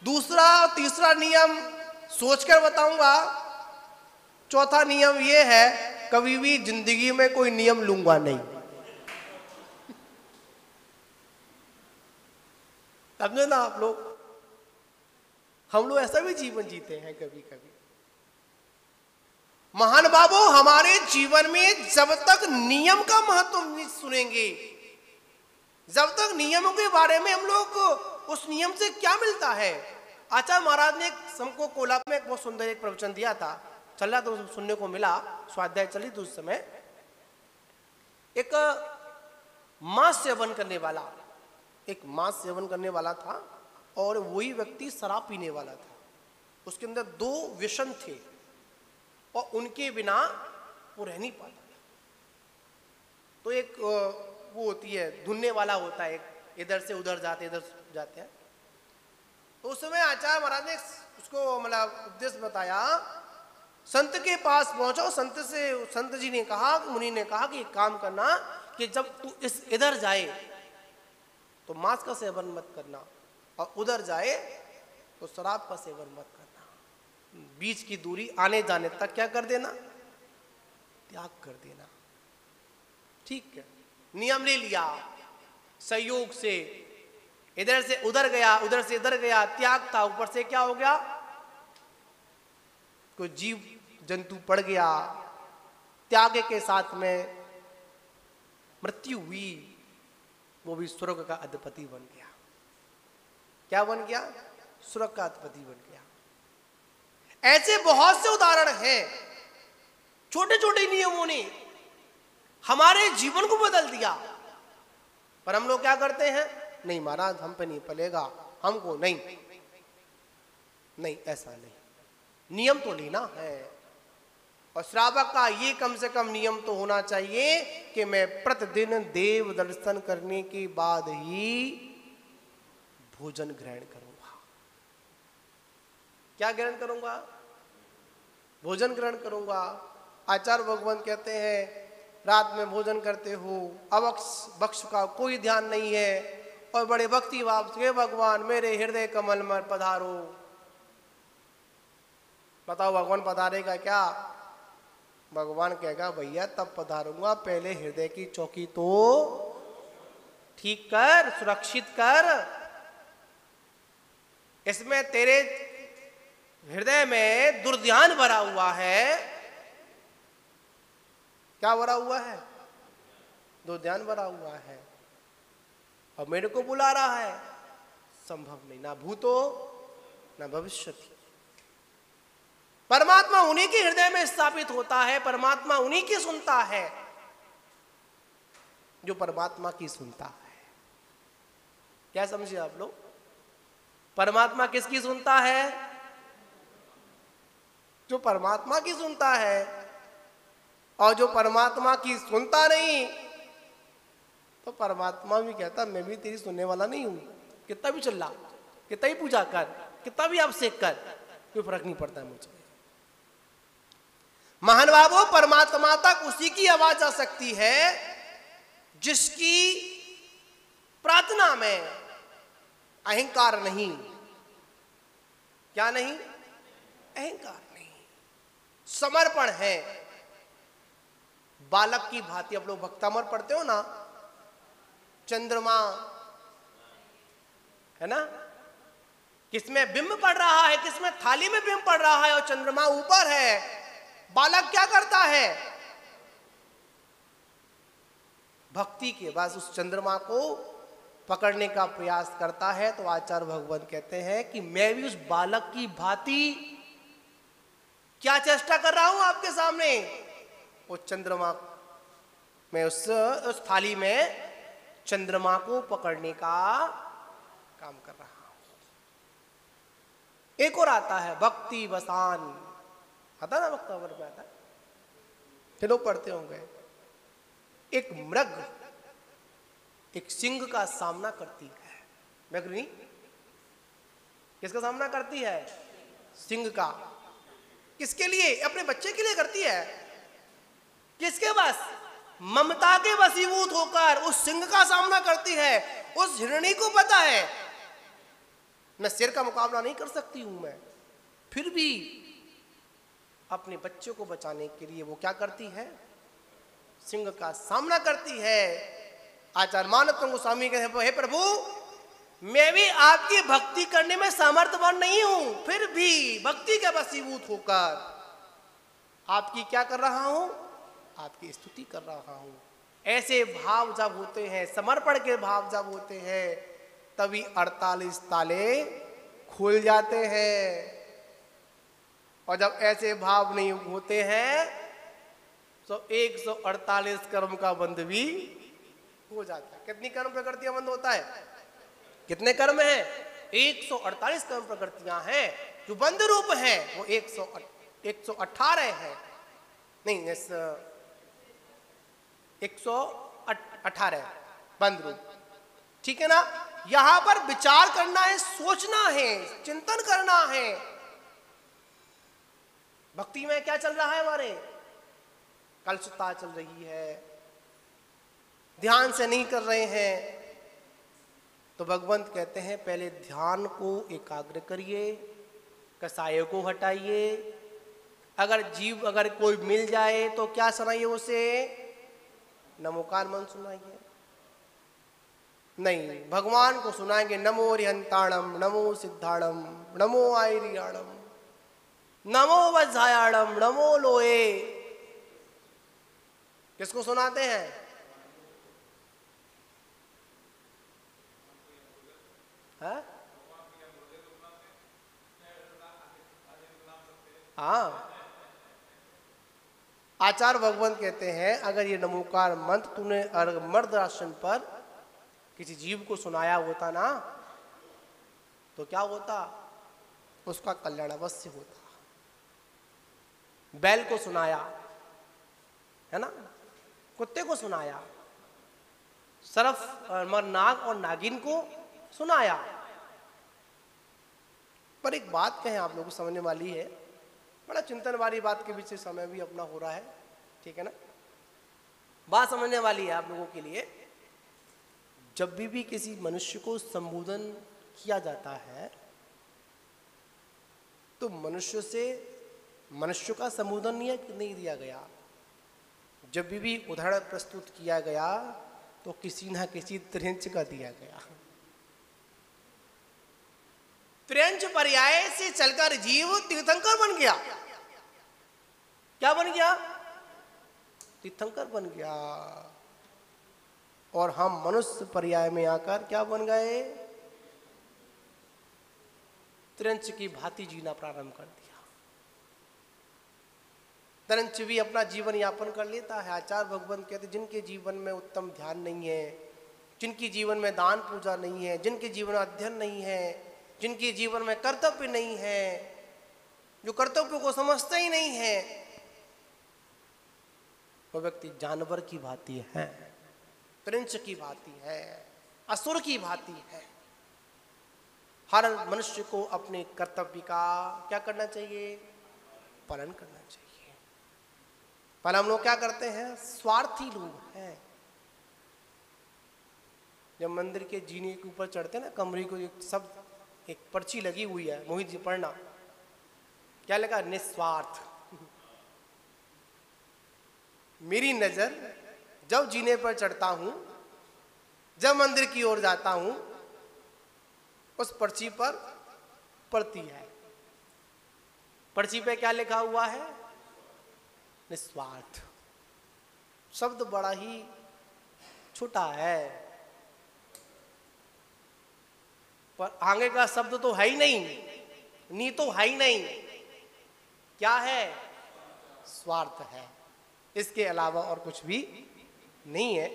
दूसरा तीसरा नियम सोचकर बताऊंगा। चौथा नियम यह है, कभी भी जिंदगी में कोई नियम लूंगा नहीं। समझे ना आप लोग? हम लोग ऐसा भी जीवन जीते हैं कभी कभी। महान बाबू, हमारे जीवन में जब तक नियम का महत्व नहीं सुनेंगे, जब तक नियमों के बारे में हम लोग उस नियम से क्या मिलता है। आचार्य महाराज ने हमको कोल्हापुर में एक बहुत सुंदर एक प्रवचन दिया था, चल रहा तो सुनने को मिला, स्वाध्याय चली थी उस समय। एक मांस सेवन करने वाला था और वही व्यक्ति शराब पीने वाला था। उसके अंदर 2 व्यसन थे और उनके बिना वो रह नहीं पाता था। तो एक वो होती है धुनने वाला होता है, इधर से उधर जाते हैं। तो उस समय आचार्य महाराज ने उसको मतलब उपदेश बताया। संत के पास पहुंचो, संत जी ने कहा, मुनि ने कहा कि एक काम करना कि जब तू इधर जाए तो मांस का सेवन मत करना और उधर जाए तो शराब का सेवन मत करना। बीच की दूरी आने जाने तक क्या कर देना? त्याग कर देना। ठीक है, नियम ले लिया, संयोग से इधर से उधर गया, उधर से इधर गया, त्याग था। ऊपर से क्या हो गया? कोई जीव जंतु पड़ गया, त्याग के साथ में मृत्यु हुई, वो भी स्वर्ग का अधिपति बन गया। क्या बन गया? स्वर्ग का अधिपति बन गया। ऐसे बहुत से उदाहरण हैं। छोटे छोटे नियमों ने हमारे जीवन को बदल दिया। पर हम लोग क्या करते हैं? नहीं महाराज, हम पे नहीं पलेगा, हमको नहीं, ऐसा नहीं। नियम तो लेना है। और श्रावक का ये कम से कम नियम तो होना चाहिए कि मैं प्रतिदिन देव दर्शन करने के बाद ही भोजन ग्रहण करूंगा। क्या ग्रहण करूंगा? भोजन ग्रहण करूंगा। आचार्य भगवान कहते हैं रात में भोजन करते हो, अवक्ष का कोई ध्यान नहीं है और बड़े भक्ति भाव से भगवान मेरे हृदय कमल में पधारो। बताओ भगवान पधारेगा क्या? भगवान कहेगा भैया तब पधारूंगा, पहले हृदय की चौकी तो ठीक कर, सुरक्षित कर। इसमें तेरे हृदय में दुर्ध्यान भरा हुआ है। क्या भरा हुआ है? दुर्ध्यान भरा हुआ है। और मेरे को बुला रहा है, संभव नहीं, ना भूतो ना भविष्यति। परमात्मा उन्हीं के हृदय में स्थापित होता है, परमात्मा उन्हीं की सुनता है जो परमात्मा की सुनता है। क्या समझे आप लोग? परमात्मा किसकी सुनता है? जो परमात्मा की सुनता है। और जो परमात्मा की सुनता नहीं तो परमात्मा भी कहता मैं भी तेरी सुनने वाला नहीं हूं। कितना भी चिल्ला, कितना ही पूजा कर, कितना भी अभिषेक कर, कोई फर्क नहीं पड़ता है मुझे। महान बाबू, परमात्मा तक उसी की आवाज आ सकती है जिसकी प्रार्थना में अहंकार नहीं। क्या नहीं? अहंकार नहीं, समर्पण है। बालक की भांति आप लोग भक्तामर पढ़ते हो ना, चंद्रमा, है ना, किसमें बिंब पड़ रहा है, किसमें थाली में बिंब पड़ रहा है और चंद्रमा ऊपर है। बालक क्या करता है? भक्ति के बस उस चंद्रमा को पकड़ने का प्रयास करता है। तो आचार्य भगवत कहते हैं कि मैं भी उस बालक की भांति क्या चेष्टा कर रहा हूं आपके सामने, वो चंद्रमा में उस थाली में चंद्रमा को पकड़ने का काम कर रहा हूं। एक और आता है भक्ति वसान, आता ना वक्तावर पे आता है, चलो पढ़ते होंगे। एक मृग एक सिंह का सामना करती है, मृगनी किसका सामना करती है? सिंह का। किसके लिए? अपने बच्चे के लिए करती है। किसके बस? ममता के वशीभूत होकर उस सिंह का सामना करती है। उस हिरणी को पता है मैं शेर का मुकाबला नहीं कर सकती हूं मैं, फिर भी अपने बच्चों को बचाने के लिए वो क्या करती है? सिंह का सामना करती है। आचार्य मानव गोस्वामी कहते हैं, हे प्रभु मैं भी आपकी भक्ति करने में सामर्थ्यवान नहीं हूं, फिर भी भक्ति के वशीभूत होकर आपकी क्या कर रहा हूं? आपकी स्तुति कर रहा हूं। ऐसे भाव जब होते हैं, समर्पण के भाव जब होते हैं, तभी 48 ताले खुल जाते हैं। और जब ऐसे भाव नहीं होते हैं तो 148 कर्म का बंध भी हो जाता है। कितनी कर्म प्रकृतियां बंद होता है? कितने कर्म हैं? 148 कर्म प्रकृतियां हैं जो बंध रूप है, वो 118 है, नहीं 118 बंद रूप, ठीक है ना। यहां पर विचार करना है, सोचना है, चिंतन करना है। भक्ति में क्या चल रहा है? हमारे कलुषता चल रही है, ध्यान से नहीं कर रहे हैं। तो भगवंत कहते हैं पहले ध्यान को एकाग्र करिए, कसायों को हटाइए। अगर कोई मिल जाए तो क्या सुनाइए उसे? नमोकार मंत्र सुनाइए। नहीं, भगवान को सुनाएंगे नमो रिहंताणम, नमो सिद्धाणम, नमो आयरियाणम, नमो वज्रायाणम, नमो लोए। किसको सुनाते हैं? हाँ, आचार्य भगवंत कहते हैं अगर ये नमोकार मंत्र तूने मर्द आसन पर किसी जीव को सुनाया होता ना, तो क्या होता? उसका कल्याण अवश्य होता। बैल को सुनाया, है ना, कुत्ते को सुनाया, सर्फ नाग और नागिन को सुनाया। पर एक बात कहें, आप लोगों को समझने वाली है, बड़ा चिंतन वाली बात के बीच से समय भी अपना हो रहा है, ठीक है ना। बात समझने वाली है आप लोगों के लिए। जब भी किसी मनुष्य को संबोधन किया जाता है तो मनुष्य का संबोधन नहीं दिया गया। जब भी उदाहरण प्रस्तुत किया गया तो किसी ना किसी त्रिंच का दिया गया। त्रिंच पर्याय से चलकर जीव तीर्थंकर बन गया। क्या बन गया? तीर्थंकर बन गया। और हम मनुष्य पर्याय में आकर क्या बन गए? त्रिंच की भांति जीना प्रारंभ कर दिया। त्रिंच भी अपना जीवन यापन कर लेता है। आचार्य भगवंत कहते जिनके जीवन में उत्तम ध्यान नहीं है, जिनके जीवन में दान पूजा नहीं है, जिनके जीवन में अध्ययन नहीं है, जिनके जीवन में कर्तव्य नहीं है, जो कर्तव्य को समझते ही नहीं है, वो व्यक्ति जानवर की भांति है, त्रिंच की भांति है, असुर की भांति है। हर मनुष्य को अपने कर्तव्य का क्या करना चाहिए? पालन करना चाहिए। पर हम लोग क्या करते हैं? स्वार्थी लोग हैं। जब मंदिर के जीने के ऊपर चढ़ते हैं ना, कमरे को सब एक पर्ची लगी हुई है, मोहित जी पढ़ना, क्या लगा? निस्वार्थ। मेरी नजर जब जीने पर चढ़ता हूं जब मंदिर की ओर जाता हूं उस पर्ची पर पड़ती है, पर्ची पे क्या लिखा हुआ है? निस्वार्थ। शब्द बड़ा ही छोटा है, पर आगे का शब्द तो है ही नहीं, नी तो है ही नहीं। क्या है? स्वार्थ है, इसके अलावा और कुछ भी नहीं है।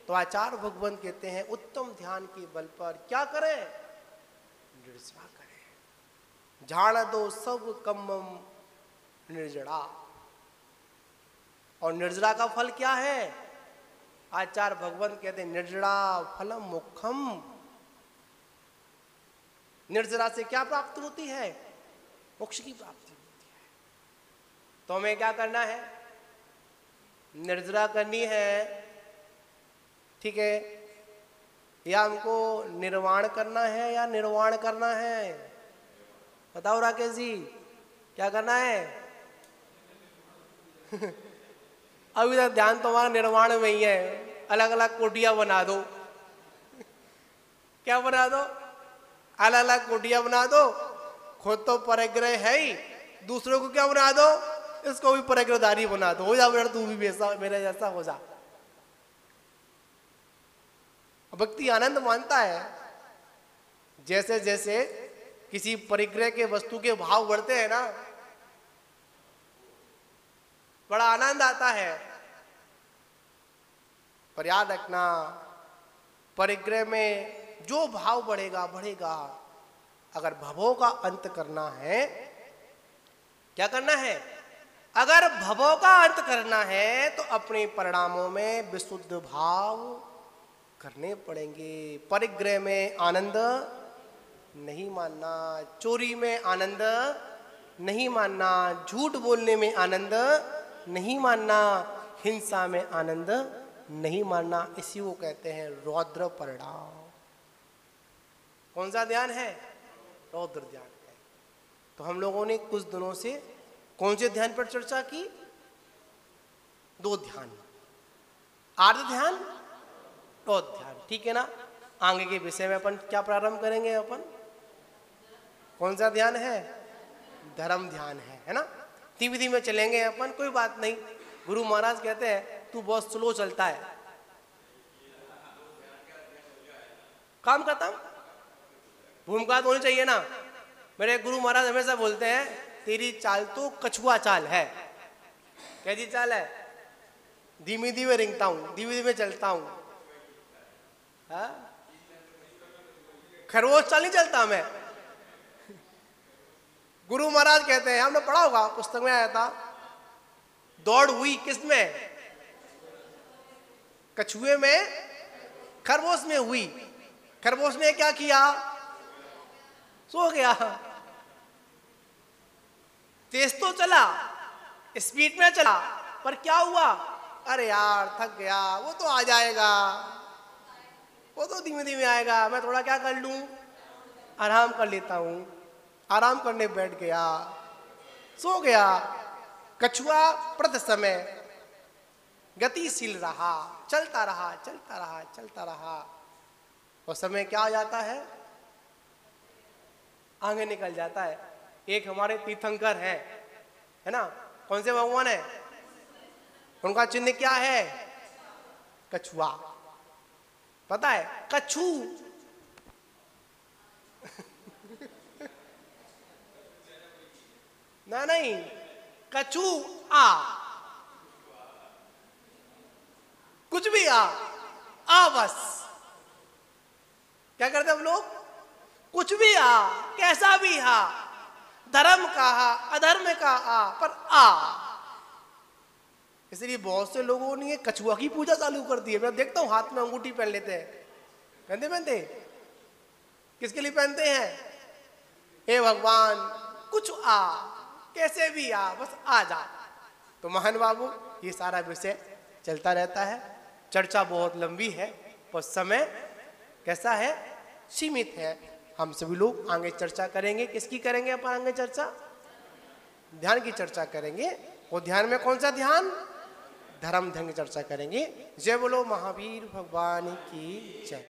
तो आचार्य भगवंत कहते हैं उत्तम ध्यान के बल पर क्या करें? निर्जरा करें। झाड़ दो सब कम्मम निर्जरा। और निर्जरा का फल क्या है? आचार्य भगवंत कहते हैं निर्जरा फलम मोक्षम। निर्जरा से क्या प्राप्त होती है? मोक्ष की प्राप्ति होती है। तो हमें क्या करना है? निर्जरा करनी है, ठीक है? या हमको निर्वाण करना है या निर्वाण करना है? बताओ राकेश जी, क्या करना है? अभी तक ध्यान तो हमारा निर्वाण में ही है। अलग अलग कोटियां बना दो। क्या बना दो? अलग अलग कोटियां बना दो। खुद तो परिग्रह है ही, दूसरों को क्या बना दो? इसको भी परिग्रहधारी बना दो। हो जा बेटा, तू भी मेरे जैसा हो जा। व्यक्ति आनंद मानता है। जैसे जैसे किसी परिग्रह के वस्तु के भाव बढ़ते हैं ना, बड़ा आनंद आता है। पर याद रखना, परिग्रह में जो भाव बढ़ेगा बढ़ेगा। अगर भवों का अंत करना है, क्या करना है? अगर भवों का अंत करना है तो अपने परिणामों में विशुद्ध भाव करने पड़ेंगे। परिग्रह में आनंद नहीं मानना, चोरी में आनंद नहीं मानना, झूठ बोलने में आनंद नहीं मानना, हिंसा में आनंद नहीं मानना। इसी को कहते हैं रौद्र परिणाम। कौन सा ध्यान है? रौद्र ध्यान है। तो हम लोगों ने कुछ दिनों से कौन से ध्यान पर चर्चा की? दो ध्यान, आर्ध ध्यान, रौद्र ध्यान, ठीक है ना? आगे के विषय में अपन क्या प्रारंभ करेंगे? अपन कौन सा ध्यान है? धर्म ध्यान है ना? धीमे धीमे चलेंगे अपन, कोई बात नहीं। गुरु महाराज कहते हैं तू बहुत स्लो चलता है। काम खत्म, भूमिका तो होनी चाहिए ना। मेरे गुरु महाराज हमेशा बोलते हैं तेरी चाल तो कछुआ चाल है। कैसी चाल है? धीमे धीमे रेंगता हूं, धीमे धीमे चलता हूं। खरगोश चाल नहीं चलता मैं। गुरु महाराज कहते हैं, हमने पढ़ा होगा, पुस्तक में आया था, दौड़ हुई किसमें? कछुए में, खरगोश में हुई। खरगोश ने क्या किया? सो गया। तेज तो चला, स्पीड में चला, पर क्या हुआ? अरे यार थक गया, वो तो आ जाएगा, वो तो धीमे धीमे आएगा, मैं थोड़ा क्या कर लूं, आराम कर लेता हूं। आराम करने बैठ गया, सो गया। कछुआ प्रति समय गतिशील रहा, चलता रहा, चलता रहा, चलता रहा। और समय क्या आ जाता है? आगे निकल जाता है। एक हमारे तीर्थंकर है ना? कौन से भगवान है? उनका चिन्ह क्या है? कछुआ। पता है? कछु ना, नहीं, कछु आ, कुछ भी आ बस। क्या करते हम लोग? कुछ भी आ, कैसा भी आ, धर्म का आ, अधर्म का आ, पर आ। इसलिए बहुत से लोगों ने कछुआ की पूजा चालू कर दी है। मैं देखता हूं हाथ में अंगूठी पहन लेते हैं। पहनते किसके लिए पहनते हैं? हे भगवान कुछ आ, कैसे भी आ, बस आ जा। तो महान बाबू, ये सारा विषय चलता रहता है। चर्चा बहुत लंबी है, पर समय कैसा है? सीमित है। हम सभी लोग आगे चर्चा करेंगे। किसकी करेंगे अपन आगे चर्चा? ध्यान की चर्चा करेंगे। वो ध्यान में कौन सा ध्यान? धर्म ध्यान की चर्चा करेंगे। जय बोलो महावीर भगवान की जय।